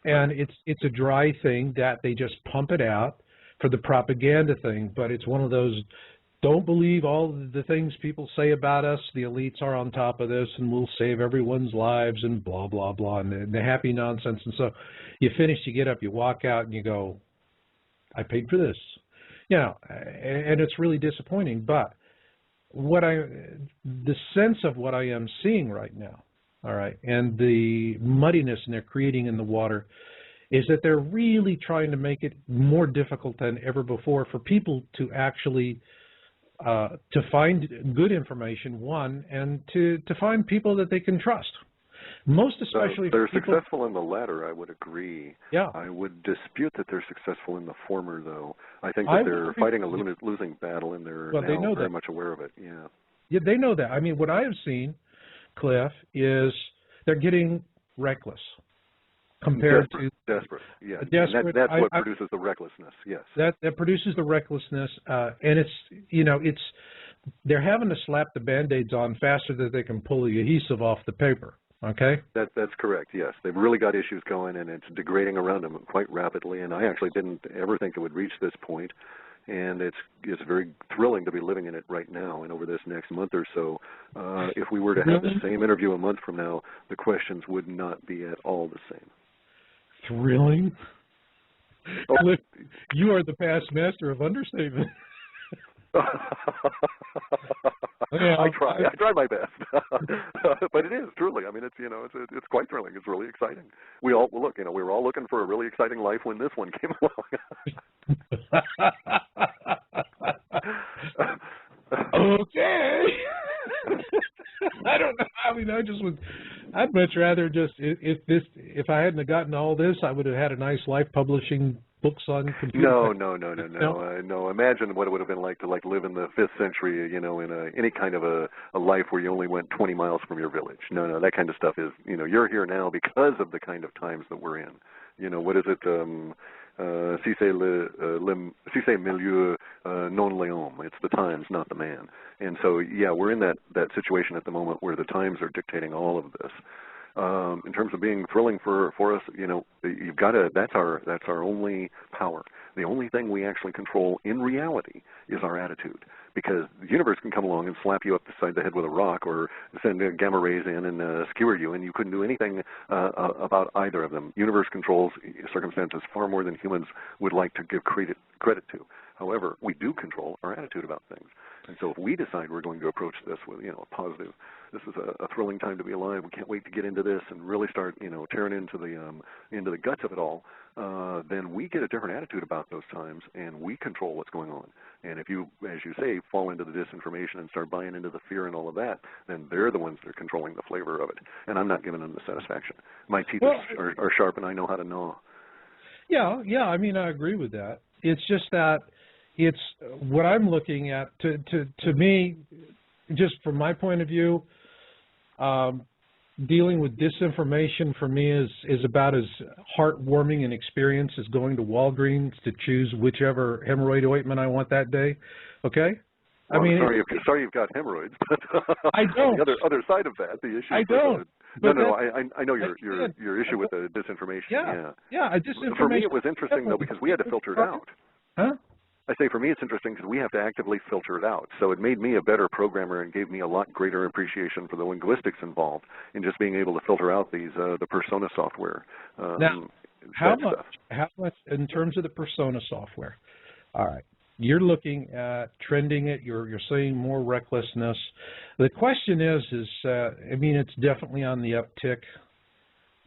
And it's a dry thing that they just pump it out for the propaganda thing, but it's one of those, don't believe all the things people say about us, the elites are on top of this and we'll save everyone's lives and blah, blah, blah, and the happy nonsense. And so you finish, you get up, you walk out and you go, I paid for this. You know, and it's really disappointing, but the sense of what I am seeing right now, all right, and the muddiness they're creating in the water is that they're really trying to make it more difficult than ever before for people to actually to find good information, one, and to find people that they can trust. Most especially they're people, successful in the latter, I would agree. Yeah. I would dispute that they're successful in the former, though. I think that they're fighting a losing battle, and they're well, now very that. much aware of it. Yeah. Yeah, they know that. I mean, what I have seen, Cliff, is they're getting reckless compared to desperate. Yeah, desperate. That's what produces the recklessness. Yes. That produces the recklessness, and it's they're having to slap the Band-Aids on faster than they can pull the adhesive off the paper. Okay. That's correct. Yes, they've really got issues going, and it's degrading around them quite rapidly. And I actually didn't ever think it would reach this point. And it's very thrilling to be living in it right now. And over this next month or so, if we were to have the same interview a month from now, the questions would not be at all the same. Thrilling? Oh. You are the past master of understatement. Yeah, I try my best, but it is truly. I mean, it's quite thrilling. It's really exciting. We were all looking for a really exciting life when this one came along. Okay. I don't know. I mean, I'd much rather just if I hadn't have gotten all this, I would have had a nice life publishing books on computer. No. Imagine what it would have been like to live in the 5th century, in any kind of a life where you only went 20 miles from your village. No, that kind of stuff is, you're here now because of the kind of times that we're in. What is it? Si c'est milieu non l'homme. It's the times, not the man. And so, yeah, we're in that situation at the moment where the times are dictating all of this. In terms of being thrilling for us, you've got to. That's our only power. The only thing we actually control in reality is our attitude, because the universe can come along and slap you upside the head with a rock, or send gamma rays in and skewer you, and you couldn't do anything about either of them. Universe controls circumstances far more than humans would like to give credit to. However, we do control our attitude about things. And so if we decide we're going to approach this with, a positive, this is a thrilling time to be alive, we can't wait to get into this and really start, tearing into the guts of it all, then we get a different attitude about those times, and we control what's going on. And if you, as you say, fall into the disinformation and start buying into the fear and all of that, then they're the ones that are controlling the flavor of it. And I'm not giving them the satisfaction. My teeth are sharp, and I know how to gnaw. Yeah, I mean, I agree with that. It's just that it's what I'm looking at, to me, just from my point of view, dealing with disinformation for me is about as heartwarming an experience as going to Walgreens to choose whichever hemorrhoid ointment I want that day. Okay? Well, I mean, sorry you've got hemorrhoids, but I don't. the other side of that, the issue. I don't. I know your issue with the disinformation. Yeah. Disinformation. For me, it was interesting though because we had to filter it out. Huh? I say for me it's interesting because we have to actively filter it out. So it made me a better programmer and gave me a lot greater appreciation for the linguistics involved in just being able to filter out these the persona software. Now, how much in terms of the persona software? All right. You're looking at trending it. You're seeing more recklessness. The question is I mean, it's definitely on the uptick.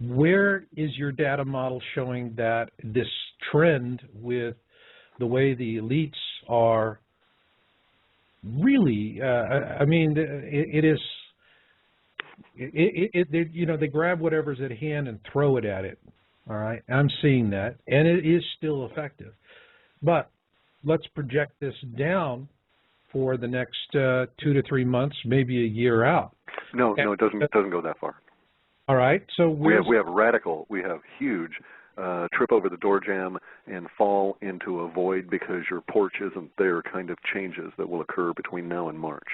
Where is your data model showing that this trend with the way the elites are really? I mean, they grab whatever's at hand and throw it at it. All right, I'm seeing that, and it is still effective, but let's project this down for the next 2 to 3 months, maybe a year out. No, it doesn't go that far. All right, so we have huge trip over the door jamb and fall into a void because your porch isn't there kind of changes that will occur between now and March.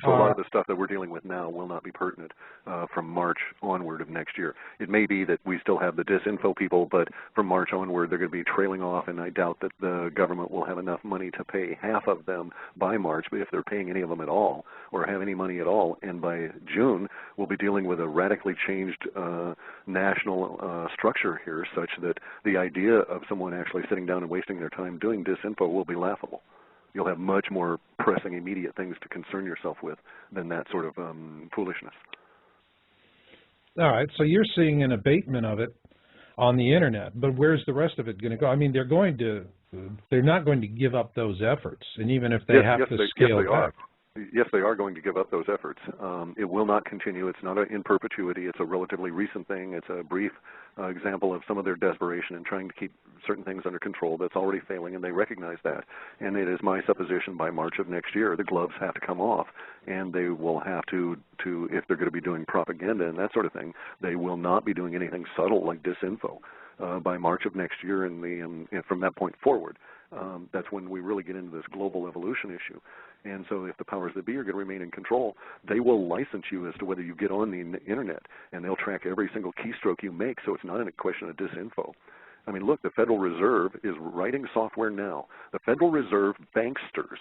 So a lot of the stuff that we're dealing with now will not be pertinent from March onward of next year. It may be that we still have the disinfo people, but from March onward they're going to be trailing off, and I doubt that the government will have enough money to pay half of them by March, but if they're paying any of them at all or have any money at all, and by June we'll be dealing with a radically changed national structure here such that the idea of someone actually sitting down and wasting their time doing disinfo will be laughable. You'll have much more pressing, immediate things to concern yourself with than that sort of foolishness. All right, so you're seeing an abatement of it on the internet, but where's the rest of it going to go? I mean, they're not going to give up those efforts, and even if they have to scale back. Yes, they are going to give up those efforts. It will not continue. It's not in perpetuity. It's a relatively recent thing. It's a brief example of some of their desperation in trying to keep certain things under control that's already failing, and they recognize that. And it is my supposition by March of next year, the gloves have to come off, and they will have to if they're going to be doing propaganda and that sort of thing, they will not be doing anything subtle like disinfo by March of next year, and from that point forward. That's when we really get into this global evolution issue. And so if the powers that be are going to remain in control, they will license you as to whether you get on the internet, and they'll track every single keystroke you make, so it's not a question of disinfo. I mean, look, the Federal Reserve is writing software now. The Federal Reserve banksters,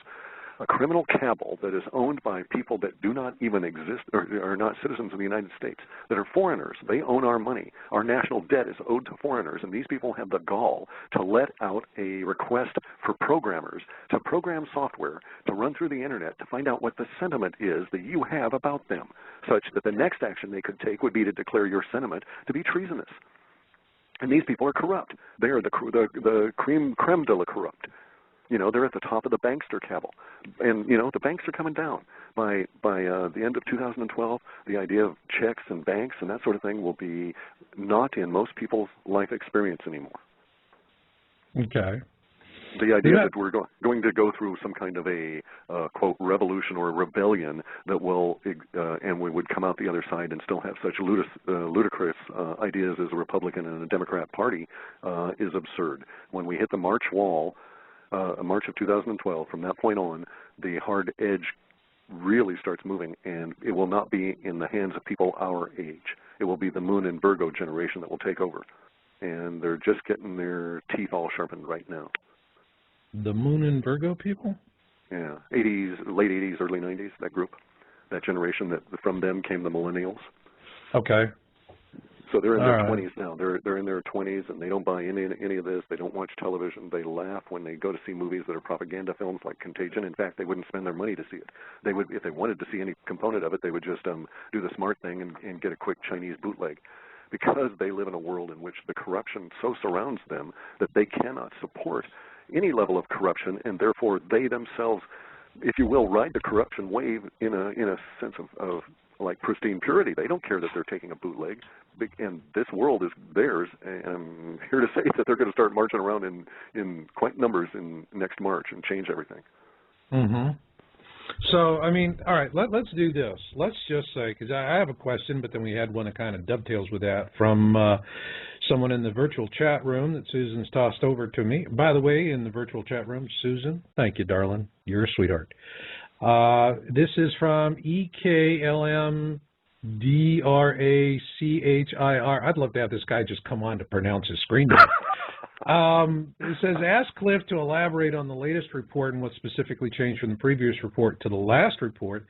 a criminal cabal that is owned by people that do not even exist or are not citizens of the United States, that are foreigners. They own our money. Our national debt is owed to foreigners, and these people have the gall to let out a request for programmers to program software to run through the internet to find out what the sentiment is that you have about them, such that the next action they could take would be to declare your sentiment to be treasonous. And these people are corrupt. They are the creme de la corrupt. You know, they're at the top of the bankster cabal. And, you know, the banks are coming down. By the end of 2012, the idea of checks and banks and that sort of thing will be not in most people's life experience anymore. Okay. The idea that we're going to go through some kind of a, quote, revolution or a rebellion that will, and we would come out the other side and still have such ludicrous ideas as a Republican and a Democrat Party is absurd. When we hit the March wall, March of 2012, from that point on, the hard edge really starts moving, and it will not be in the hands of people our age. It will be the Moon and Virgo generation that will take over, and they're just getting their teeth all sharpened right now. The Moon and Virgo people? Yeah, 80s, late 80s, early 90s, that group, that generation, that from them came the millennials. Okay. So they're in their 20s now. They're in their 20s, and they don't buy any of this. They don't watch television. They laugh when they go to see movies that are propaganda films like Contagion. In fact, they wouldn't spend their money to see it. They would, if they wanted to see any component of it, they would just do the smart thing and get a quick Chinese bootleg, because they live in a world in which the corruption so surrounds them that they cannot support any level of corruption, and therefore they themselves, if you will, ride the corruption wave in a sense of like pristine purity. They don't care that they're taking a bootleg, and this world is theirs. And I'm here to say that they're going to start marching around in quite numbers in next March and change everything. Mm-hmm. So, I mean, all right, let's do this. Let's just say, because I have a question, but then we had one that kind of dovetails with that from someone in the virtual chat room that Susan's tossed over to me. By the way, in the virtual chat room, Susan, thank you, darling. You're a sweetheart. This is from EKLMDRACHIR. I'd love to have this guy just come on to pronounce his screen name. It says, ask Cliff to elaborate on the latest report and what specifically changed from the previous report to the last report.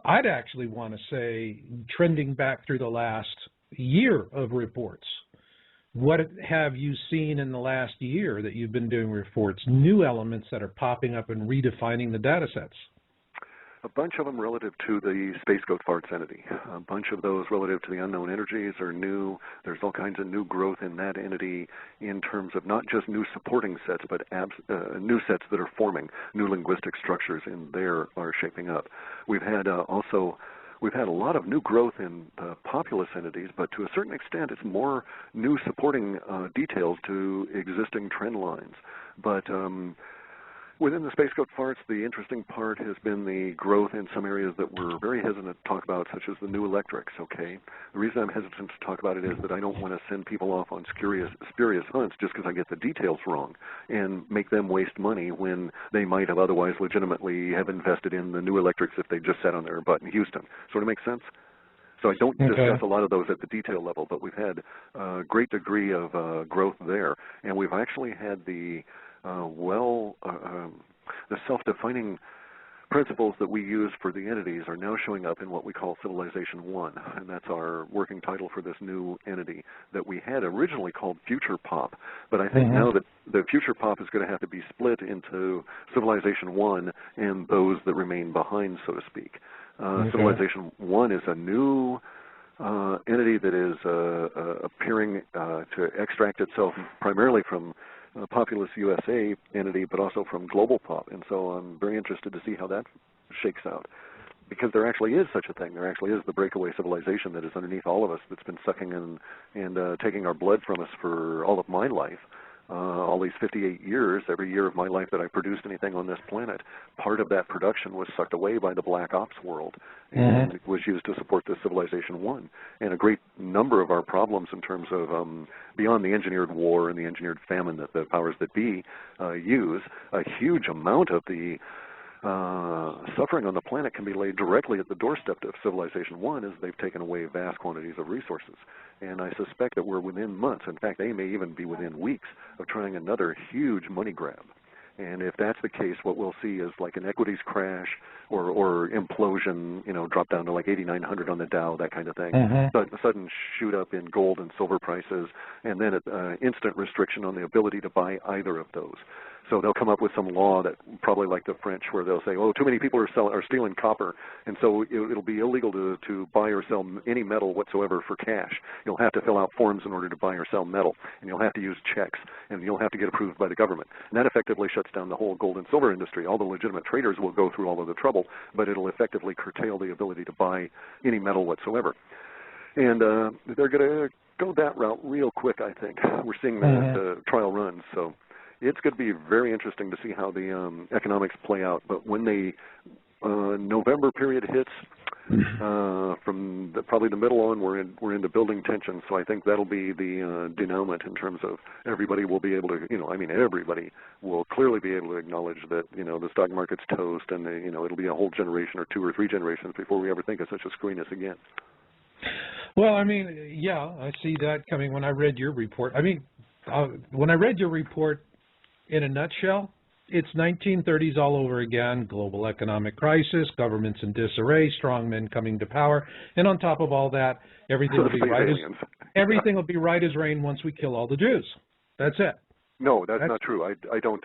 I'd actually want to say, trending back through the last year of reports, what have you seen in the last year that you've been doing reports, new elements that are popping up and redefining the data sets? A bunch of them relative to the Space Goat Farts entity. A bunch of those relative to the unknown energies are new. There's all kinds of new growth in that entity in terms of not just new supporting sets, but new sets that are forming. New linguistic structures in there are shaping up. We've had a lot of new growth in populous entities, but to a certain extent it's more new supporting details to existing trend lines. But within the Space Goat Farts, the interesting part has been the growth in some areas that we're very hesitant to talk about, such as the new electrics, okay? The reason I'm hesitant to talk about it is that I don't want to send people off on spurious hunts just because I get the details wrong and make them waste money when they might have otherwise legitimately have invested in the new electrics if they just sat on their butt in Houston. Sort of makes sense? So I don't discuss a lot of those at the detail level, but we've had a great degree of growth there, and we've actually had the self-defining principles that we use for the entities are now showing up in what we call Civilization 1, and that's our working title for this new entity that we had originally called Future Pop. But I think now that the Future Pop is going to have to be split into Civilization 1 and those that remain behind, so to speak. Civilization 1 is a new entity that is appearing to extract itself primarily from Populous USA entity, but also from Global Pop. And so I'm very interested to see how that shakes out. Because there actually is such a thing. There actually is the breakaway civilization that is underneath all of us that's been sucking in and taking our blood from us for all of my life. All these 58 years, every year of my life that I produced anything on this planet, part of that production was sucked away by the Black Ops world and it was used to support this Civilization 1. And a great number of our problems in terms of beyond the engineered war and the engineered famine that the powers that be use, a huge amount of the suffering on the planet can be laid directly at the doorstep of Civilization 1 as they've taken away vast quantities of resources. And I suspect that we're within months, in fact, they may even be within weeks, of trying another huge money grab. And if that's the case, what we'll see is like an equities crash or implosion, drop down to like 8,900 on the Dow, that kind of thing. Sudden shoot up in gold and silver prices, and then an instant restriction on the ability to buy either of those. So they'll come up with some law that, probably like the French, where they'll say, oh, too many people are stealing copper, and so it'll be illegal to buy or sell any metal whatsoever for cash. You'll have to fill out forms in order to buy or sell metal, and you'll have to use checks, and you'll have to get approved by the government. And that effectively shuts down the whole gold and silver industry. All the legitimate traders will go through all of the trouble, but it'll effectively curtail the ability to buy any metal whatsoever. And they're going to go that route real quick, I think. We're seeing that trial runs, so it's going to be very interesting to see how the economics play out. But when the November period hits, from probably the middle on, we're into building tension. So I think that'll be the denouement in terms of everybody will be able to, everybody will clearly be able to acknowledge that, the stock market's toast, and it'll be a whole generation or 2 or 3 generations before we ever think of such a screwiness again. Well, I see that coming when I read your report. When I read your report, in a nutshell, it's 1930s all over again, global economic crisis, governments in disarray, strong men coming to power, and on top of all that, everything will be right as rain once we kill all the Jews. That's it. No, that's not true. I don't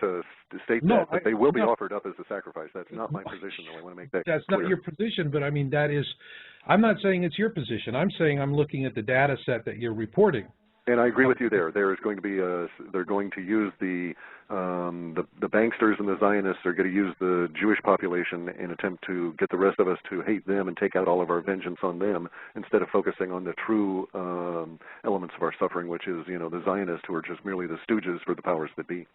state that, but they will be offered up as a sacrifice. That's not my position, though. I want to make that clear. That's not your position, but that is, I'm not saying it's your position. I'm saying I'm looking at the data set that you're reporting. And I agree with you there. There is going to be they're going to use the banksters and the Zionists are going to use the Jewish population in attempt to get the rest of us to hate them and take out all of our vengeance on them instead of focusing on the true elements of our suffering, which is, the Zionists who are just merely the stooges for the powers that be.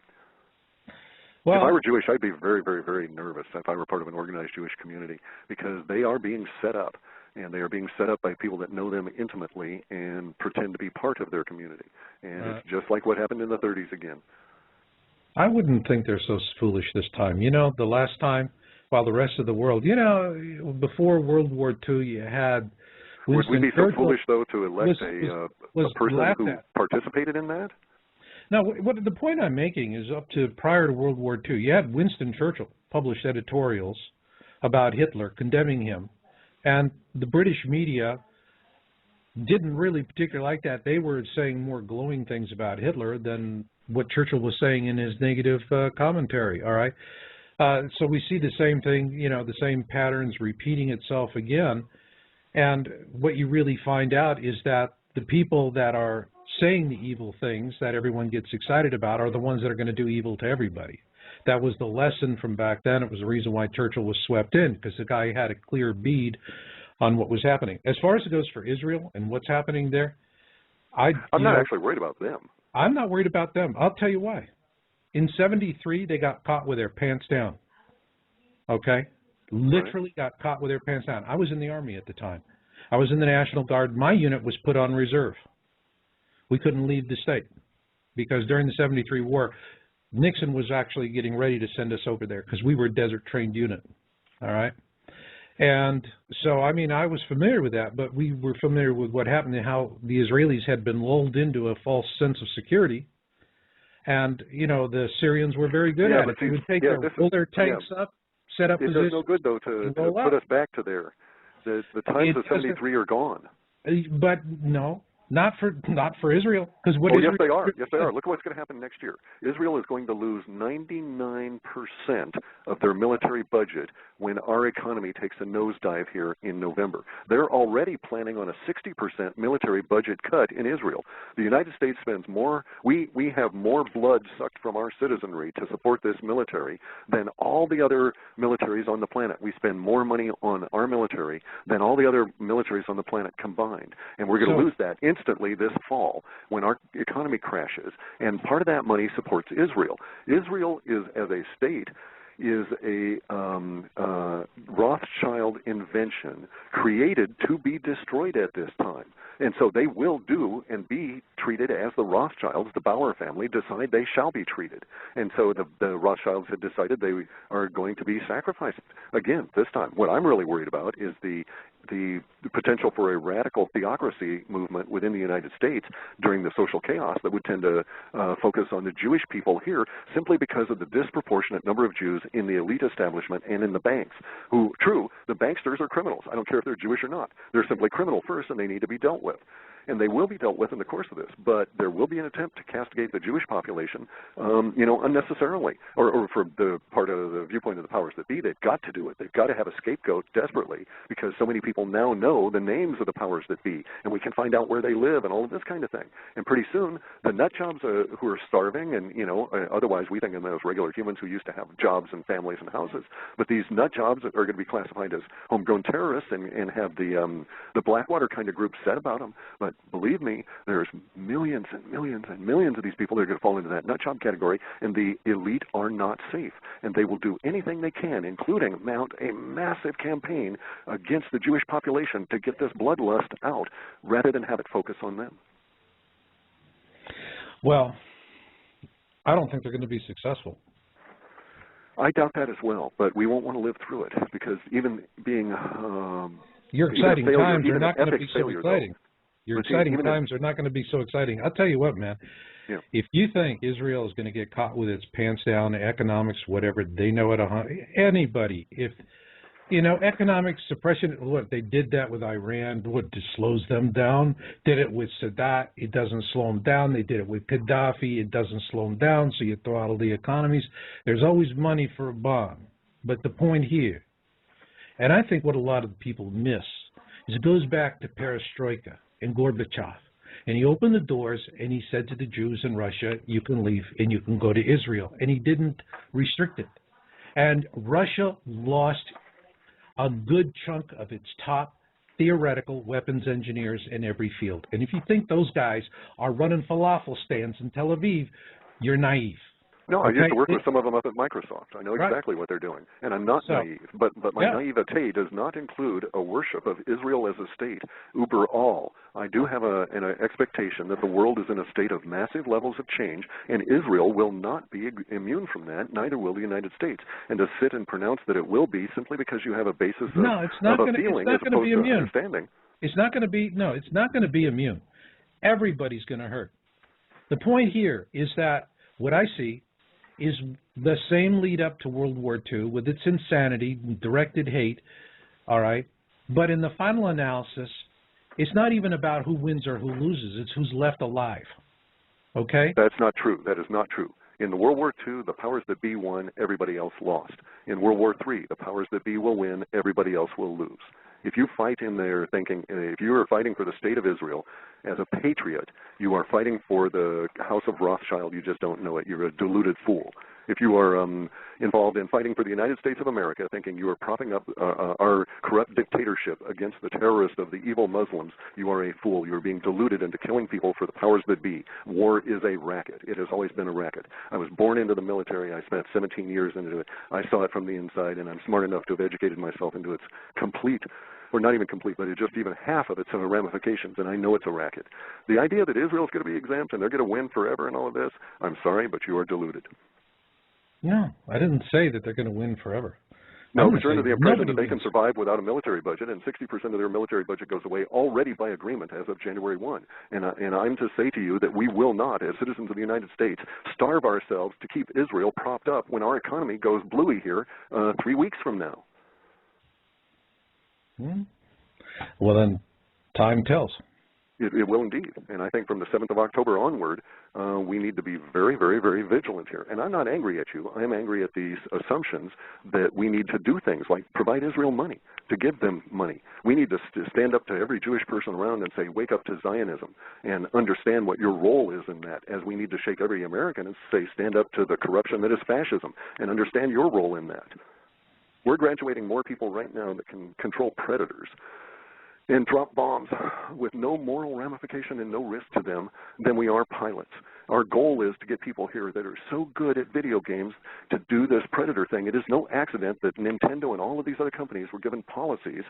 If I Well, were Jewish, I'd be very, very, very nervous if I were part of an organized Jewish community, because they are being set up, and they are being set up by people that know them intimately and pretend to be part of their community. And it's just like what happened in the 30s again. I wouldn't think they're so foolish this time. You know, the last time, while the rest of the world, you know, before World War II, you had Winston Would we be so Churchill foolish, though, to elect was a person laughed who at. participated in that? Now, what the point I'm making is up to prior to World War II, you had Winston Churchill published editorials about Hitler, condemning him, and the British media didn't really particularly like that. They were saying more glowing things about Hitler than what Churchill was saying in his negative commentary, all right? So we see the same thing, you know, the same patterns repeating itself again. And what you really find out is that the people that are saying the evil things that everyone gets excited about are the ones that are going to do evil to everybody. That was the lesson from back then. It was the reason why Churchill was swept in, because the guy had a clear bead on what was happening. As far as it goes for Israel and what's happening there, I'm not actually worried about them. I'm not worried about them. I'll tell you why. In '73, they got caught with their pants down. Okay? Literally got caught with their pants down. I was in the Army at the time. I was in the National Guard. My unit was put on reserve. We couldn't leave the state because during the '73 war, Nixon was actually getting ready to send us over there because we were a desert-trained unit. All right? And so, I mean, I was familiar with that, but we were familiar with what happened and how the Israelis had been lulled into a false sense of security. And, you know, the Syrians were very good at it. They would pull their tanks up, set up positions. It does no good, though, to put us back to there. The times of '73 are gone. But no, not for Israel. Because yes, they are. Yes, they are. Look at what's going to happen next year. Israel is going to lose 99% of their military budget when our economy takes a nosedive here in November. They're already planning on a 60% military budget cut in Israel. The United States spends more. We have more blood sucked from our citizenry to support this military than all the other militaries on the planet. We spend more money on our military than all the other militaries on the planet combined, and we're going to lose that instantly this fall when our economy crashes. And part of that money supports Israel. Israel is, as a state, is a Rothschild invention created to be destroyed at this time. And so they will do and be treated as the Rothschilds, the Bauer family, decide they shall be treated. And so the Rothschilds had decided they are going to be sacrificed again this time. What I'm really worried about is the potential for a radical theocracy movement within the United States during the social chaos that would tend to focus on the Jewish people here simply because of the disproportionate number of Jews in the elite establishment and in the banks who, true, the banksters are criminals. I don't care if they're Jewish or not. They're simply criminal first, and they need to be dealt with. And they will be dealt with in the course of this, but there will be an attempt to castigate the Jewish population, unnecessarily, or from the part of the viewpoint of the powers that be. They've got to do it. They've got to have a scapegoat desperately because so many people now know the names of the powers that be, and we can find out where they live and all of this kind of thing. And pretty soon, the nut jobs who are starving, and otherwise we think of them as regular humans who used to have jobs and families and houses, but these nut jobs are going to be classified as homegrown terrorists and have the Blackwater kind of group said about them. But believe me, there's millions and millions and millions of these people that are going to fall into that nut job category, and the elite are not safe. And they will do anything they can, including mount a massive campaign against the Jewish population to get this bloodlust out, rather than have it focus on them. Well, I don't think they're going to be successful. I doubt that as well, but we won't want to live through it because even being your exciting times are not going to be so exciting. Your exciting times are not going to be so exciting. I'll tell you what, man. Yeah. If you think Israel is going to get caught with its pants down, economics, whatever, they know it. Anybody, if economic suppression. Look, they did that with Iran. What just slows them down? Did it with Sadat? It doesn't slow them down. They did it with Gaddafi. It doesn't slow them down. So you throttle the economies. There's always money for a bomb. But the point here, and I think what a lot of people miss, is it goes back to perestroika and Gorbachev. And he opened the doors and he said to the Jews in Russia, you can leave and you can go to Israel. And he didn't restrict it. And Russia lost a good chunk of its top theoretical weapons engineers in every field. And if you think those guys are running falafel stands in Tel Aviv, you're naive. No, I Okay? used to work with some of them up at Microsoft. I know Right. exactly what they're doing, and I'm not So, naive. But my yeah. naivete does not include a worship of Israel as a state, uber all. I do have an expectation that the world is in a state of massive levels of change, and Israel will not be immune from that. Neither will the United States. And to sit and pronounce that it will be simply because you have a basis No, it's not of a going to. It's feeling as not going to opposed be to immune. understanding. It's not going to be. No, it's not going to be immune. Everybody's going to hurt. The point here is that what I see is the same lead up to World War II with its insanity, directed hate, all right? But in the final analysis, it's not even about who wins or who loses. It's who's left alive, okay? That's not true. That is not true. In the World War II, the powers that be won, everybody else lost. In World War III, the powers that be will win, everybody else will lose. If you fight in there thinking, if you are fighting for the state of Israel as a patriot, you are fighting for the House of Rothschild, you just don't know it. You're a deluded fool. If you are involved in fighting for the United States of America, thinking you are propping up our corrupt dictatorship against the terrorists of the evil Muslims, you are a fool. You are being deluded into killing people for the powers that be. War is a racket. It has always been a racket. I was born into the military. I spent 17 years into it. I saw it from the inside, and I'm smart enough to have educated myself into its complete, or not even complete, but just even half of its ramifications, and I know it's a racket. The idea that Israel's going to be exempt and they're going to win forever and all of this, I'm sorry, but you are deluded. No, I didn't say that they're going to win forever. No, but you're under the impression that they can survive without a military budget, and 60% of their military budget goes away already by agreement as of January 1. And I'm to say to you that we will not, as citizens of the United States, starve ourselves to keep Israel propped up when our economy goes bluey here 3 weeks from now. Well, then, time tells. It will indeed. And I think from the 7th of October onward, we need to be very, very, very vigilant here. And I'm not angry at you. I'm angry at these assumptions that we need to do things like provide Israel money, to give them money. We need to stand up to every Jewish person around and say, wake up to Zionism and understand what your role is in that, as we need to shake every American and say, stand up to the corruption that is fascism and understand your role in that. We're graduating more people right now that can control predators and drop bombs with no moral ramification and no risk to them than we are pilots. Our goal is to get people here that are so good at video games to do this predator thing. It is no accident that Nintendo and all of these other companies were given policies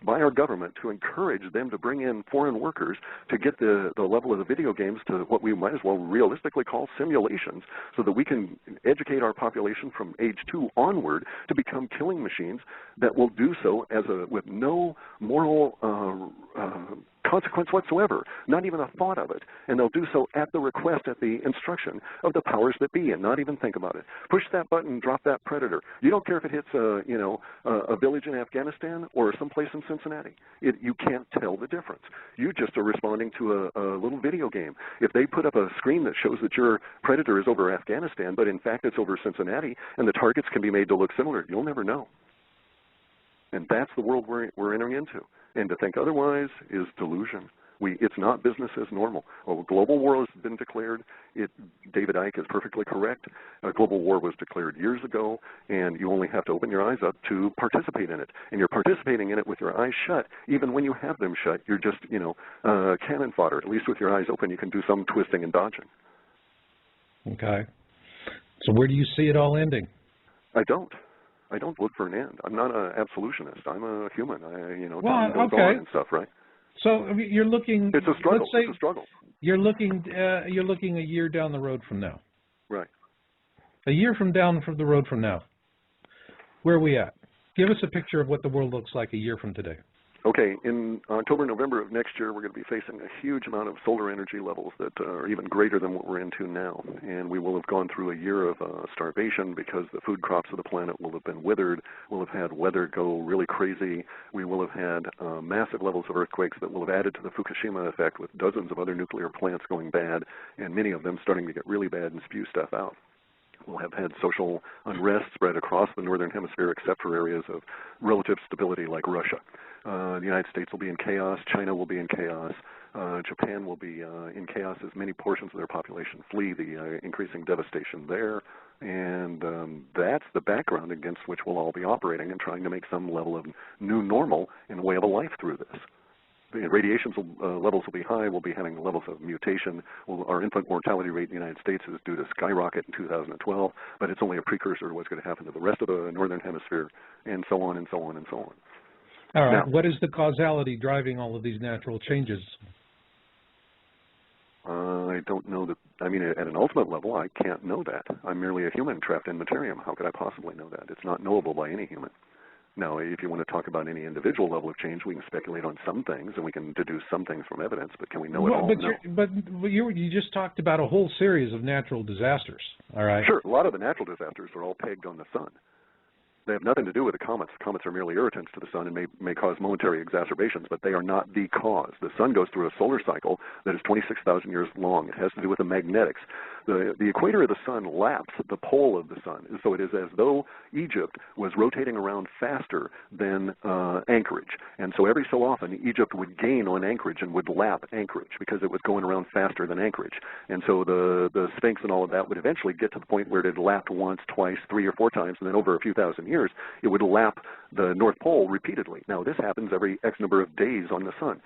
by our government to encourage them to bring in foreign workers to get the level of the video games to what we might as well realistically call simulations, so that we can educate our population from age 2 onward to become killing machines that will do so with no moral consequence whatsoever, not even a thought of it. And they'll do so at the request, at the instruction of the powers that be, and not even think about it. Push that button, drop that predator. You don't care if it hits a village in Afghanistan or someplace in Cincinnati. You can't tell the difference. You just are responding to a little video game. If they put up a screen that shows that your predator is over Afghanistan, but in fact it's over Cincinnati, and the targets can be made to look similar, you'll never know. And that's the world we're entering into. And to think otherwise is delusion. It's not business as normal. Well, global war has been declared. David Icke is perfectly correct. Global war was declared years ago, and you only have to open your eyes up to participate in it. And you're participating in it with your eyes shut. Even when you have them shut, you're just, cannon fodder. At least with your eyes open, you can do some twisting and dodging. Okay. So where do you see it all ending? I don't look for an end. I'm not an absolutionist. I'm a human. Time goes okay. on and stuff, right? So you're looking. It's a struggle. Let's say it's a struggle. You're looking a year down the road from now. Right. A year from the road from now. Where are we at? Give us a picture of what the world looks like a year from today. Okay, in October, November of next year, we're going to be facing a huge amount of solar energy levels that are even greater than what we're into now. And we will have gone through a year of starvation because the food crops of the planet will have been withered. We'll have had weather go really crazy. We will have had massive levels of earthquakes that will have added to the Fukushima effect, with dozens of other nuclear plants going bad, and many of them starting to get really bad and spew stuff out. We'll have had social unrest spread across the northern hemisphere, except for areas of relative stability like Russia. The United States will be in chaos. China will be in chaos. Japan will be in chaos as many portions of their population flee the increasing devastation there. And that's the background against which we'll all be operating and trying to make some level of new normal in the way of a life through this. the radiation levels will be high. We'll be having levels of mutation. Our infant mortality rate in the United States is due to Skyrocket in 2012, but it's only a precursor to what's going to happen to the rest of the northern hemisphere, and so on and so on and so on. All right. Now, what is the causality driving all of these natural changes? I don't know that. I mean, at an ultimate level, I can't know that. I'm merely a human trapped in materium. How could I possibly know that? It's not knowable by any human. Now, if you want to talk about any individual level of change, we can speculate on some things, and we can deduce some things from evidence, but can we know it all? No. But you just talked about a whole series of natural disasters, all right? Sure. A lot of the natural disasters are all pegged on the sun. They have nothing to do with the comets. Comets are merely irritants to the sun and may cause momentary exacerbations, but they are not the cause. The sun goes through a solar cycle that is 26,000 years long. It has to do with the magnetics. The equator of the sun laps the pole of the sun, and so it is as though Egypt was rotating around faster than Anchorage. And so every so often, Egypt would gain on Anchorage and would lap Anchorage because it was going around faster than Anchorage. And so the Sphinx and all of that would eventually get to the point where it had lapped once, twice, 3 or 4 times, and then over a few thousand years, it would lap the North Pole repeatedly. Now, this happens every X number of days on the sun.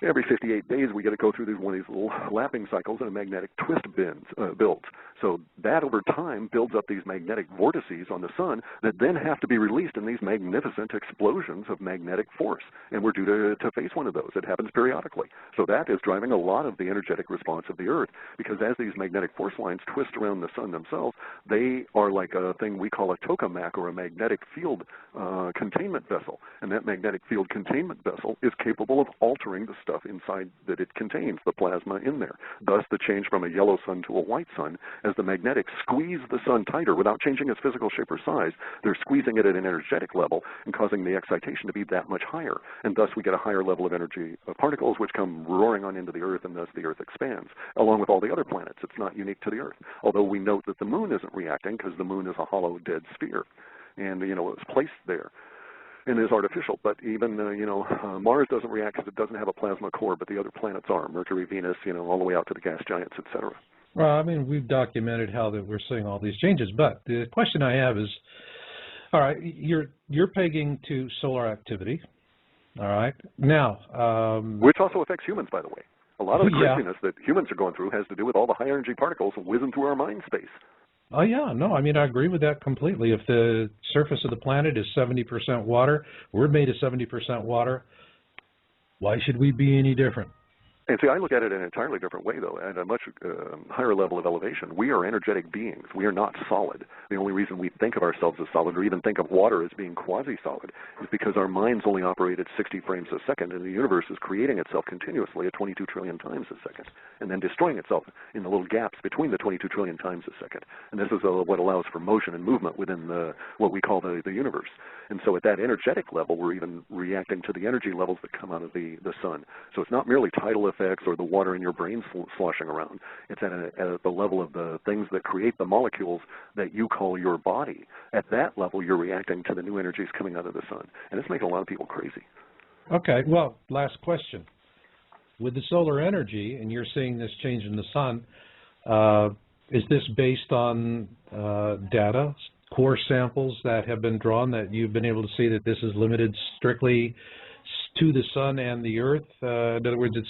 Every 58 days, we get to go through one of these little lapping cycles, and a magnetic twist builds. So that, over time, builds up these magnetic vortices on the sun that then have to be released in these magnificent explosions of magnetic force. And we're due to face one of those. It happens periodically. So that is driving a lot of the energetic response of the Earth, because as these magnetic force lines twist around the sun themselves, they are like a thing we call a tokamak, or a magnetic field containment vessel. And that magnetic field containment vessel is capable of altering the stuff inside that it contains, the plasma in there. Thus, the change from a yellow sun to a white sun, as the magnetics squeeze the sun tighter without changing its physical shape or size, they're squeezing it at an energetic level and causing the excitation to be that much higher. And thus, we get a higher level of energy particles, which come roaring on into the Earth, and thus the Earth expands, along with all the other planets. It's not unique to the Earth. Although we note that the moon isn't reacting, because the moon is a hollow, dead sphere. And, it was placed there and is artificial, but even, Mars doesn't react because it doesn't have a plasma core, but the other planets are, Mercury, Venus, all the way out to the gas giants, etc. Well, I mean, we've documented how that we're seeing all these changes, but the question I have is, all right, you're pegging to solar activity, all right? Now, which also affects humans, by the way. A lot of the craziness that humans are going through has to do with all the high-energy particles whizzing through our mind space. Oh, yeah. No, I mean, I agree with that completely. If the surface of the planet is 70% water, we're made of 70% water, why should we be any different? And see, I look at it in an entirely different way, though, at a much higher level of elevation. We are energetic beings. We are not solid. The only reason we think of ourselves as solid, or even think of water as being quasi-solid, is because our minds only operate at 60 frames a second, and the universe is creating itself continuously at 22 trillion times a second, and then destroying itself in the little gaps between the 22 trillion times a second. And this is what allows for motion and movement within what we call the universe. And so at that energetic level, we're even reacting to the energy levels that come out of the sun. So it's not merely tidal effects or the water in your brain sloshing around. It's at the level of the things that create the molecules that you call your body. At that level, you're reacting to the new energies coming out of the sun. And it's making a lot of people crazy. Okay, well, last question. With the solar energy, and you're seeing this change in the sun, is this based on data, core samples that have been drawn, that you've been able to see that this is limited strictly to the sun and the Earth? In other words, it's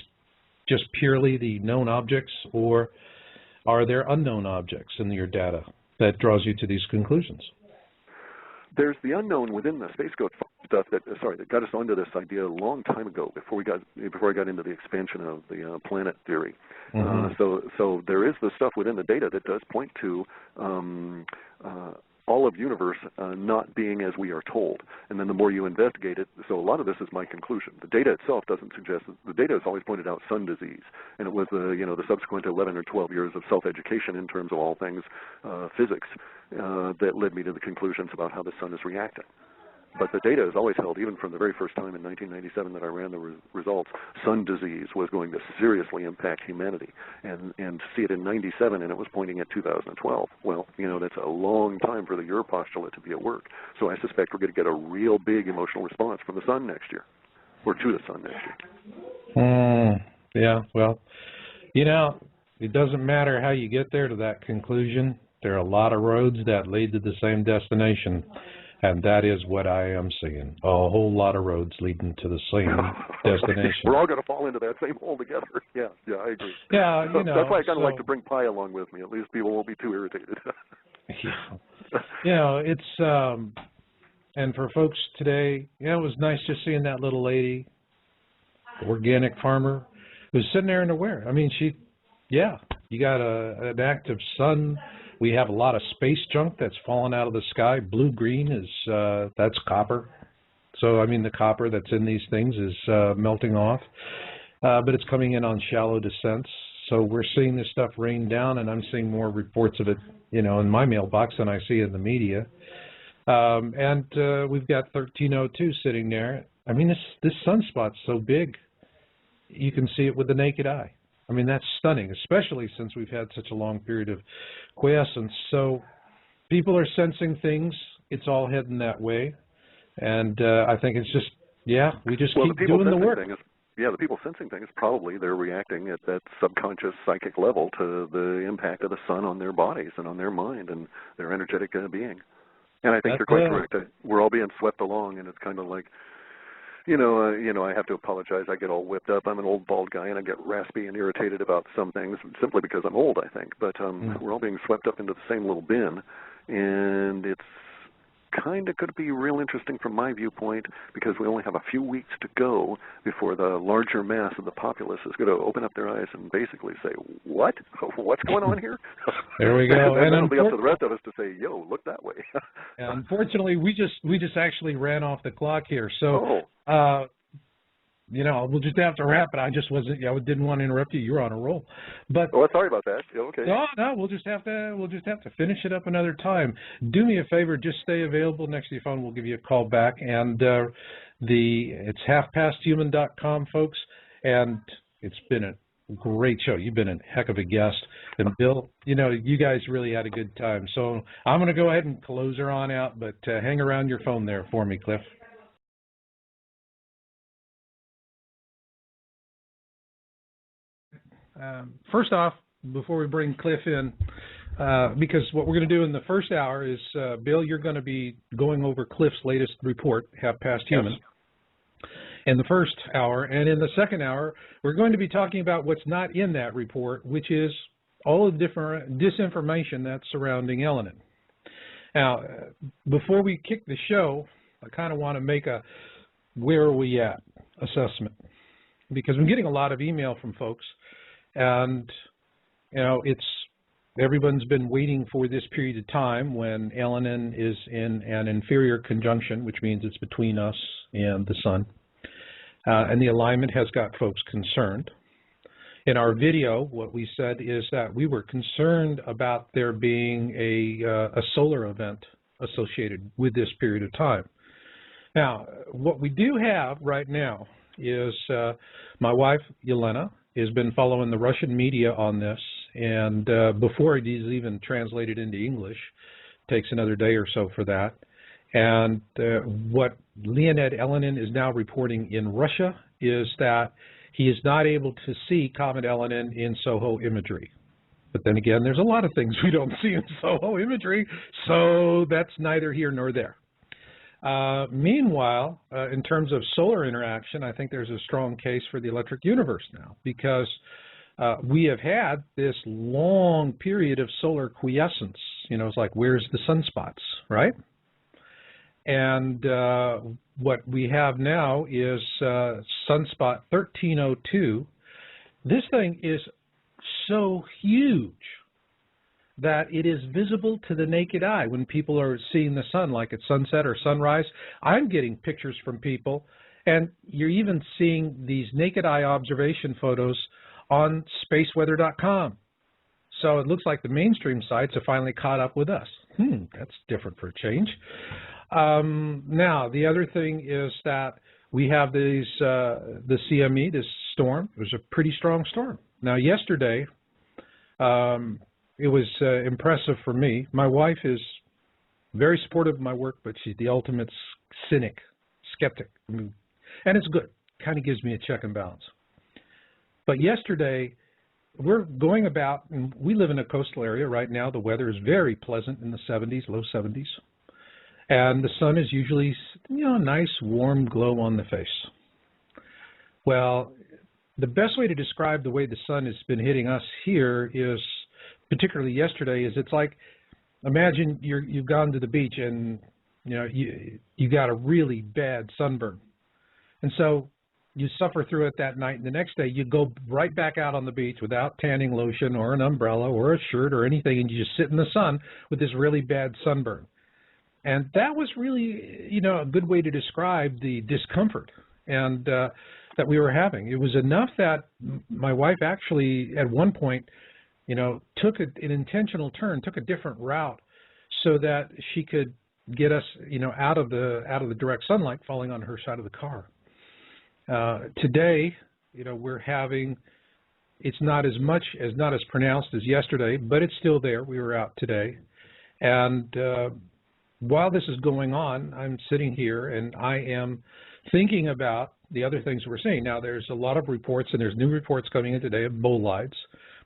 just purely the known objects, or are there unknown objects in your data that draws you to these conclusions? There's the unknown within the space code stuff that got us onto this idea a long time ago, before I got into the expansion of the planet theory. Mm-hmm. So there is the stuff within the data that does point to all of universe not being as we are told. And then the more you investigate it, so a lot of this is my conclusion. The data itself doesn't suggest, the data has always pointed out sun disease, and it was the subsequent 11 or 12 years of self-education in terms of all things physics that led me to the conclusions about how the sun is reacting. But the data has always held, even from the very first time in 1997 that I ran the results, sun disease was going to seriously impact humanity. And to see it in 97, and it was pointing at 2012. Well, that's a long time for your postulate to be at work. So I suspect we're going to get a real big emotional response from the sun next year, or to the sun next year. Yeah, well, it doesn't matter how you get there to that conclusion. There are a lot of roads that lead to the same destination. And that is what I am seeing. A whole lot of roads leading to the same destination. We're all going to fall into that same hole together. Yeah, I agree. Yeah, That's why I kind of like to bring pie along with me. At least people won't be too irritated. Yeah. It's, and for folks today, it was nice just seeing that little lady, organic farmer, who's sitting there in the wear. I mean, you got an active sun. We have a lot of space junk that's falling out of the sky. Blue-green is, that's copper. So, I mean, the copper that's in these things is melting off. But it's coming in on shallow descents. So we're seeing this stuff rain down, and I'm seeing more reports of it, in my mailbox than I see in the media. And we've got 1302 sitting there. I mean, this sunspot's so big, you can see it with the naked eye. I mean, that's stunning, especially since we've had such a long period of quiescence. So people are sensing things. It's all heading that way. And I think it's just, we just keep doing the work. The people sensing things, probably they're reacting at that subconscious psychic level to the impact of the sun on their bodies and on their mind and their energetic being. And I think you're quite correct. We're all being swept along, and it's kind of like, I have to apologize. I get all whipped up. I'm an old bald guy, and I get raspy and irritated about some things simply because I'm old, I think. But we're all being swept up into the same little bin, and it's kind of going to be real interesting from my viewpoint because we only have a few weeks to go before the larger mass of the populace is going to open up their eyes and basically say, what? What's going on here? There we go. And it'll be up to the rest of us to say, yo, look that way. Unfortunately, we just actually ran off the clock here. So, we'll just have to wrap it. I didn't want to interrupt you. You're on a roll. But sorry about that. Okay. No, we'll just have to finish it up another time. Do me a favor, just stay available next to your phone. We'll give you a call back. And it's halfpasthuman.com, folks. And it's been a great show. You've been a heck of a guest. And Bill, you guys really had a good time. So I'm going to go ahead and close her on out, but hang around your phone there for me, Cliff. First off, before we bring Cliff in, because what we're going to do in the first hour is, Bill, you're going to be going over Cliff's latest report, Half Past Human, in the first hour. And in the second hour, we're going to be talking about what's not in that report, which is all of the different disinformation that's surrounding Elenin. Now, before we kick the show, I kind of want to make a where are we at assessment, because I'm getting a lot of email from folks. And, everyone's been waiting for this period of time when Elenin is in an inferior conjunction, which means it's between us and the sun. And the alignment has got folks concerned. In our video, what we said is that we were concerned about there being a solar event associated with this period of time. Now, what we do have right now is my wife, Yelena, has been following the Russian media on this, and before it is even translated into English, takes another day or so for that. And what Leonid Elenin is now reporting in Russia is that he is not able to see Comet Elenin in SOHO imagery. But then again, there's a lot of things we don't see in SOHO imagery, so that's neither here nor there. Meanwhile, in terms of solar interaction, I think there's a strong case for the electric universe now, because we have had this long period of solar quiescence. It's like, where's the sunspots, right? And what we have now is sunspot 1302. This thing is so huge that it is visible to the naked eye when people are seeing the sun, like at sunset or sunrise. I'm getting pictures from people, and you're even seeing these naked eye observation photos on spaceweather.com. So it looks like the mainstream sites have finally caught up with us. That's different for a change. Now, the other thing is that we have the CME, this storm. It was a pretty strong storm. Now, yesterday, it was impressive for me. My wife is very supportive of my work, but she's the ultimate skeptic. And it's good. Kind of gives me a check and balance. But yesterday, we're going about, and we live in a coastal area right now. The weather is very pleasant in the 70s, low 70s. And the sun is usually, a nice warm glow on the face. Well, the best way to describe the way the sun has been hitting us here is, particularly yesterday, is it's like, imagine you've gone to the beach and you got a really bad sunburn. And so you suffer through it that night, and the next day you go right back out on the beach without tanning lotion or an umbrella or a shirt or anything, and you just sit in the sun with this really bad sunburn. And that was really, a good way to describe the discomfort and that we were having. It was enough that my wife actually, at one point, took an intentional turn, took a different route, so that she could get us, out of the direct sunlight falling on her side of the car. Today, we're having, it's not as pronounced as yesterday, but it's still there. We were out today. And while this is going on, I'm sitting here and I am thinking about the other things we're seeing. Now, there's a lot of reports, and there's new reports coming in today of bolides,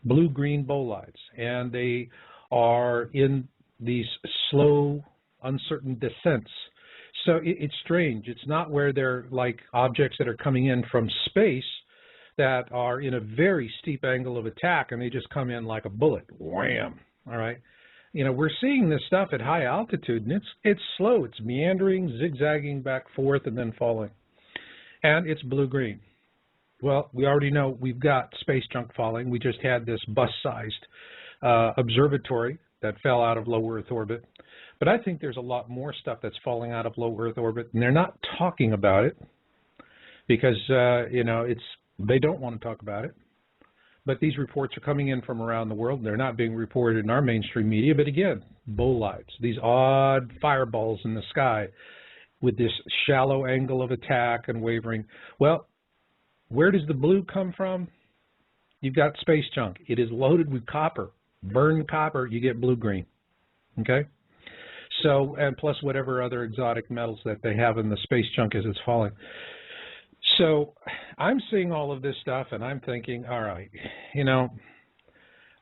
blue-green bolides, and they are in these slow, uncertain descents. So it's strange. It's not where they're like objects that are coming in from space that are in a very steep angle of attack, and they just come in like a bullet. Wham! All right. We're seeing this stuff at high altitude, and it's slow. It's meandering, zigzagging back forth, and then falling. And it's blue-green. Well, we already know we've got space junk falling. We just had this bus-sized observatory that fell out of low Earth orbit. But I think there's a lot more stuff that's falling out of low Earth orbit, and they're not talking about it because, they don't want to talk about it. But these reports are coming in from around the world. They're not being reported in our mainstream media. But again, bolides, these odd fireballs in the sky with this shallow angle of attack and wavering. Well, where does the blue come from? You've got space junk. It is loaded with copper. Burn copper, you get blue-green. Okay? So, and plus whatever other exotic metals that they have in the space junk as it's falling. So I'm seeing all of this stuff, and I'm thinking, all right,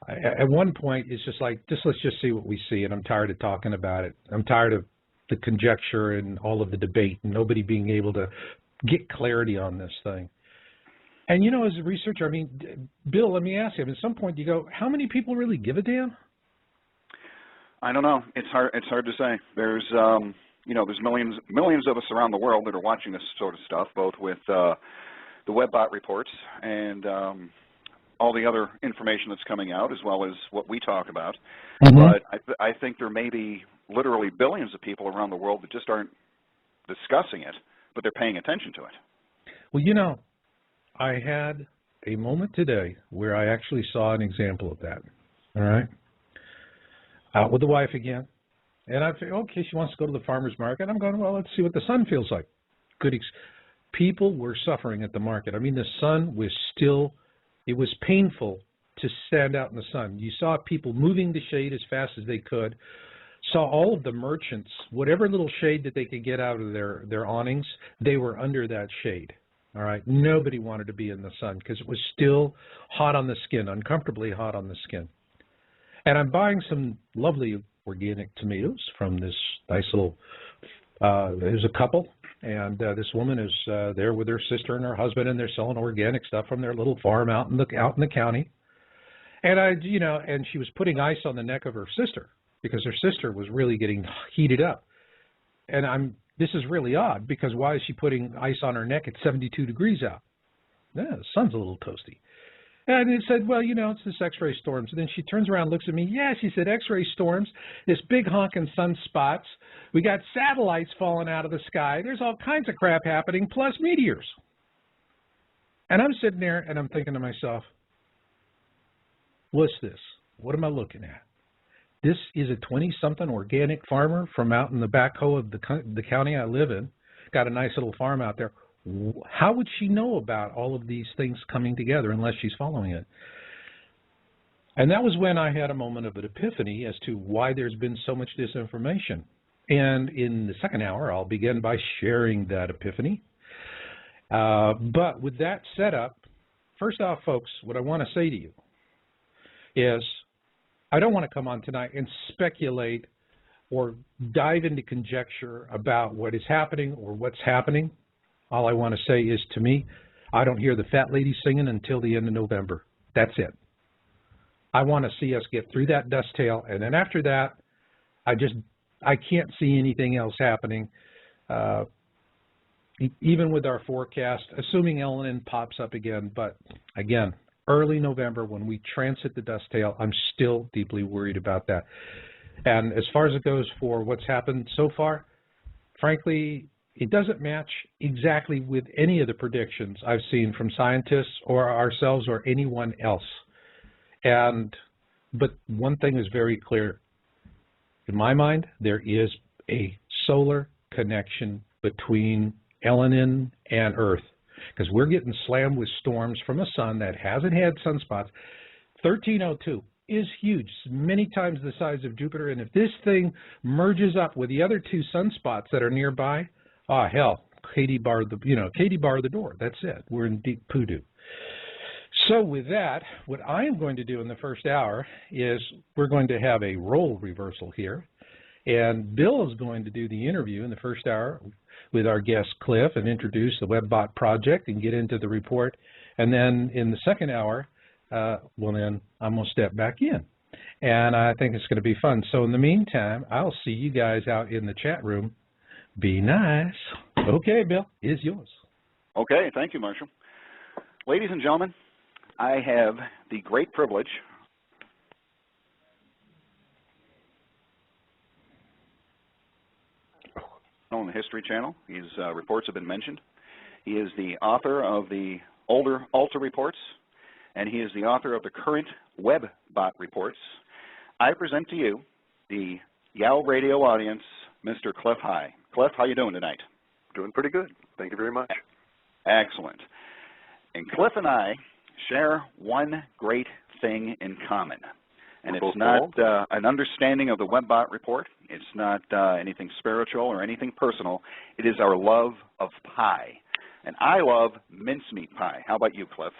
at one point it's just like, let's just see what we see, and I'm tired of talking about it. I'm tired of the conjecture and all of the debate and nobody being able to get clarity on this thing. And, as a researcher, Bill, let me ask you, at some point you go, how many people really give a damn? I don't know. It's hard to say. There's there's millions of us around the world that are watching this sort of stuff, both with the WebBot reports and all the other information that's coming out, as well as what we talk about. Mm-hmm. But I think there may be literally billions of people around the world that just aren't discussing it, but they're paying attention to it. Well, I had a moment today where I actually saw an example of that. All right? Out with the wife again. And I figured, okay, she wants to go to the farmer's market. I'm going, well, let's see what the sun feels like. People were suffering at the market. The sun was still, it was painful to stand out in the sun. You saw people moving to shade as fast as they could. Saw all of the merchants, whatever little shade that they could get out of their awnings, they were under that shade. All right. Nobody wanted to be in the sun because it was still hot on the skin, uncomfortably hot on the skin. And I'm buying some lovely organic tomatoes from this nice little, there's a couple, and this woman is there with her sister and her husband, and they're selling organic stuff from their little farm out in the county. And and she was putting ice on the neck of her sister because her sister was really getting heated up. And this is really odd because why is she putting ice on her neck at 72 degrees out? Yeah, the sun's a little toasty. And it said, well, it's this X-ray storms. And then she turns around and looks at me. Yeah, she said, X-ray storms, this big honking sunspots. We got satellites falling out of the sky. There's all kinds of crap happening, plus meteors. And I'm sitting there and I'm thinking to myself, what's this? What am I looking at? This is a 20-something organic farmer from out in the backhoe of the county I live in. Got a nice little farm out there. How would she know about all of these things coming together unless she's following it? And that was when I had a moment of an epiphany as to why there's been so much disinformation. And in the second hour, I'll begin by sharing that epiphany. But with that set up, first off, folks, what I want to say to you is I don't want to come on tonight and speculate or dive into conjecture about what is happening or what's happening. All I want to say is, to me, I don't hear the fat lady singing until the end of November. That's it. I want to see us get through that dust tail, and then after that, I can't see anything else happening. Even with our forecast, assuming Elenin pops up again, but again, early November when we transit the dust tail, I'm still deeply worried about that. And as far as it goes for what's happened so far, frankly, it doesn't match exactly with any of the predictions I've seen from scientists or ourselves or anyone else. But one thing is very clear. In my mind, there is a solar connection between Elenin and Earth, because we're getting slammed with storms from a sun that hasn't had sunspots. 1302 is huge, many times the size of Jupiter, and if this thing merges up with the other two sunspots that are nearby, hell, Katie barred the door. That's it. We're in deep poodoo. So with that, what I am going to do in the first hour is we're going to have a role reversal here, and Bill is going to do the interview in the first hour with our guest Cliff and introduce the WebBot project and get into the report. And then in the second hour, then I'm going to step back in. And I think it's going to be fun. So in the meantime, I'll see you guys out in the chat room. Be nice. Okay, Bill, it's yours. Okay, thank you, Marshall. Ladies and gentlemen, I have the great privilege on the History Channel. His reports have been mentioned. He is the author of the older Alta reports, and he is the author of the current WebBot reports. I present to you the Yow Radio audience, Mr. Cliff High. Cliff, how you doing tonight? Doing pretty good. Thank you very much. Excellent. And Cliff and I share one great thing in common. And it's not an understanding of the WebBot report. It's not anything spiritual or anything personal. It is our love of pie. And I love mincemeat pie. How about you, Cliff?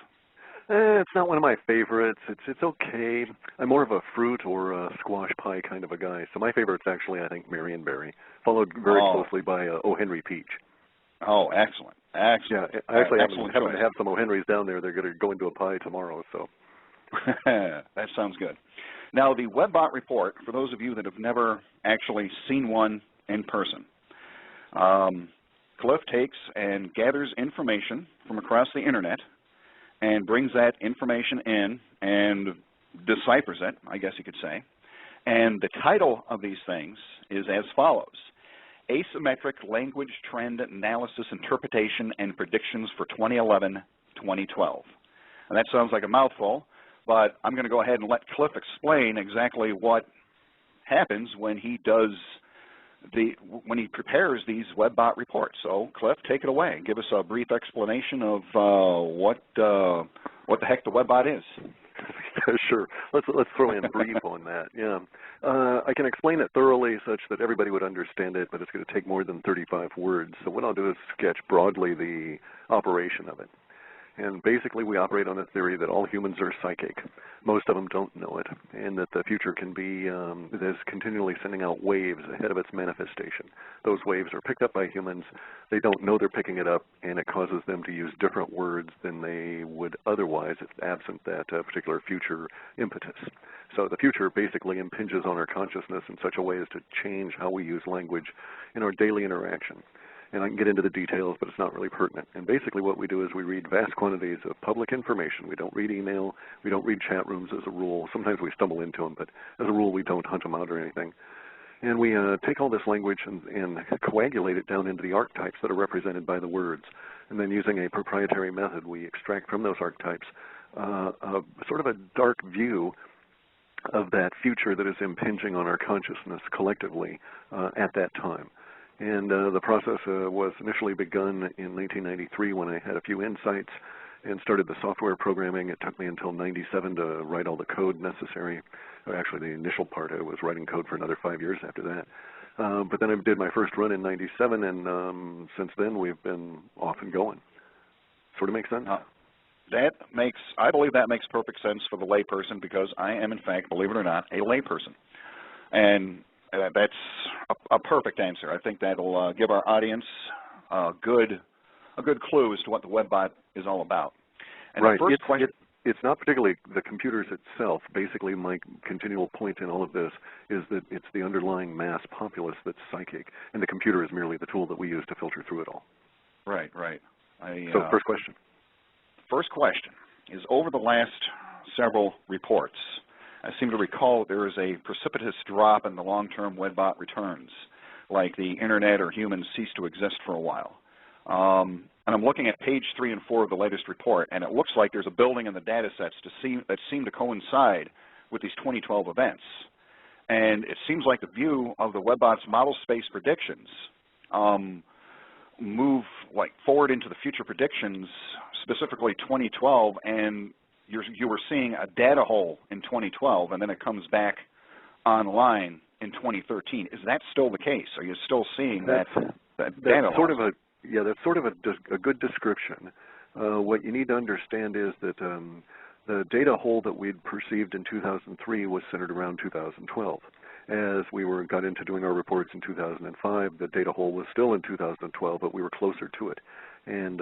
It's not one of my favorites. It's okay. I'm more of a fruit or a squash pie kind of a guy. So my favorite's actually, I think, Marionberry, followed very closely by O. Henry Peach. Oh, excellent. Excellent. Yeah, I actually happen to have some O. Henrys down there. They're going to go into a pie tomorrow. So that sounds good. Now, the WebBot report, for those of you that have never actually seen one in person, Cliff takes and gathers information from across the internet and brings that information in and deciphers it, I guess you could say. And the title of these things is as follows: Asymmetric Language Trend Analysis, Interpretation, and Predictions for 2011-2012. And that sounds like a mouthful, but I'm going to go ahead and let Cliff explain exactly what happens when he prepares these WebBot reports. So, Cliff, take it away and give us a brief explanation of what the heck the WebBot is. Sure. Let's throw in brief on that. Yeah, I can explain it thoroughly such that everybody would understand it, but it's going to take more than 35 words. So what I'll do is sketch broadly the operation of it. And basically, we operate on a theory that all humans are psychic. Most of them don't know it, and that the future can be is continually sending out waves ahead of its manifestation. Those waves are picked up by humans. They don't know they're picking it up, and it causes them to use different words than they would otherwise if absent that particular future impetus. So the future basically impinges on our consciousness in such a way as to change how we use language in our daily interaction. And I can get into the details, but it's not really pertinent. And basically what we do is we read vast quantities of public information. We don't read email. We don't read chat rooms as a rule. Sometimes we stumble into them, but as a rule we don't hunt them out or anything. And we take all this language and coagulate it down into the archetypes that are represented by the words. And then using a proprietary method, we extract from those archetypes sort of a dark view of that future that is impinging on our consciousness collectively at that time. And the process was initially begun in 1993 when I had a few insights and started the software programming. It took me until 97 to write all the code necessary. Actually, the initial part, I was writing code for another 5 years after that. But then I did my first run in 97, and since then we've been off and going. Sort of makes sense? I believe that makes perfect sense for the layperson, because I am, in fact, believe it or not, a layperson. And That's a perfect answer. I think that'll give our audience a good clue as to what the WebBot is all about. And right. The first question, it's not particularly the computers itself. Basically, my continual point in all of this is that it's the underlying mass populace that's psychic, and the computer is merely the tool that we use to filter through it all. Right. So first question. First question is, over the last several reports, I seem to recall there is a precipitous drop in the long-term WebBot returns, like the internet or humans cease to exist for a while. And I'm looking at page 3 and 4 of the latest report, and it looks like there's a building in the data sets that seem to coincide with these 2012 events. And it seems like the view of the WebBot's model space predictions move forward into the future predictions, specifically 2012, and you were seeing a data hole in 2012, and then it comes back online in 2013. Is that still the case? Are you still seeing that data hole? That's sort of a good description. What you need to understand is that the data hole that we'd perceived in 2003 was centered around 2012. As we got into doing our reports in 2005, the data hole was still in 2012, but we were closer to it. And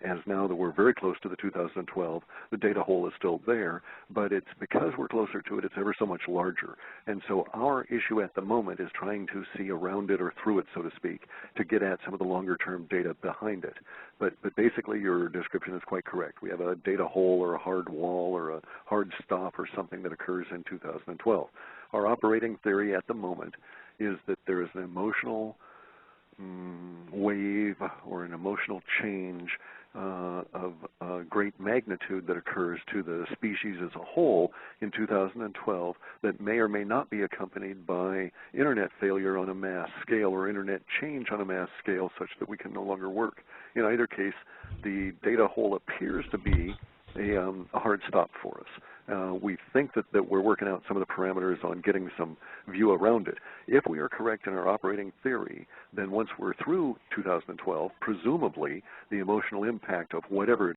as now that we're very close to the 2012, the data hole is still there, but it's because we're closer to it, it's ever so much larger. And so our issue at the moment is trying to see around it or through it, so to speak, to get at some of the longer-term data behind it. But basically your description is quite correct. We have a data hole or a hard wall or a hard stop or something that occurs in 2012. Our operating theory at the moment is that there is an emotional wave or an emotional change of great magnitude that occurs to the species as a whole in 2012 that may or may not be accompanied by internet failure on a mass scale or internet change on a mass scale such that we can no longer work. In either case, the data hole appears to be a hard stop for us. We think that we're working out some of the parameters on getting some view around it. If we are correct in our operating theory, then once we're through 2012, presumably the emotional impact of whatever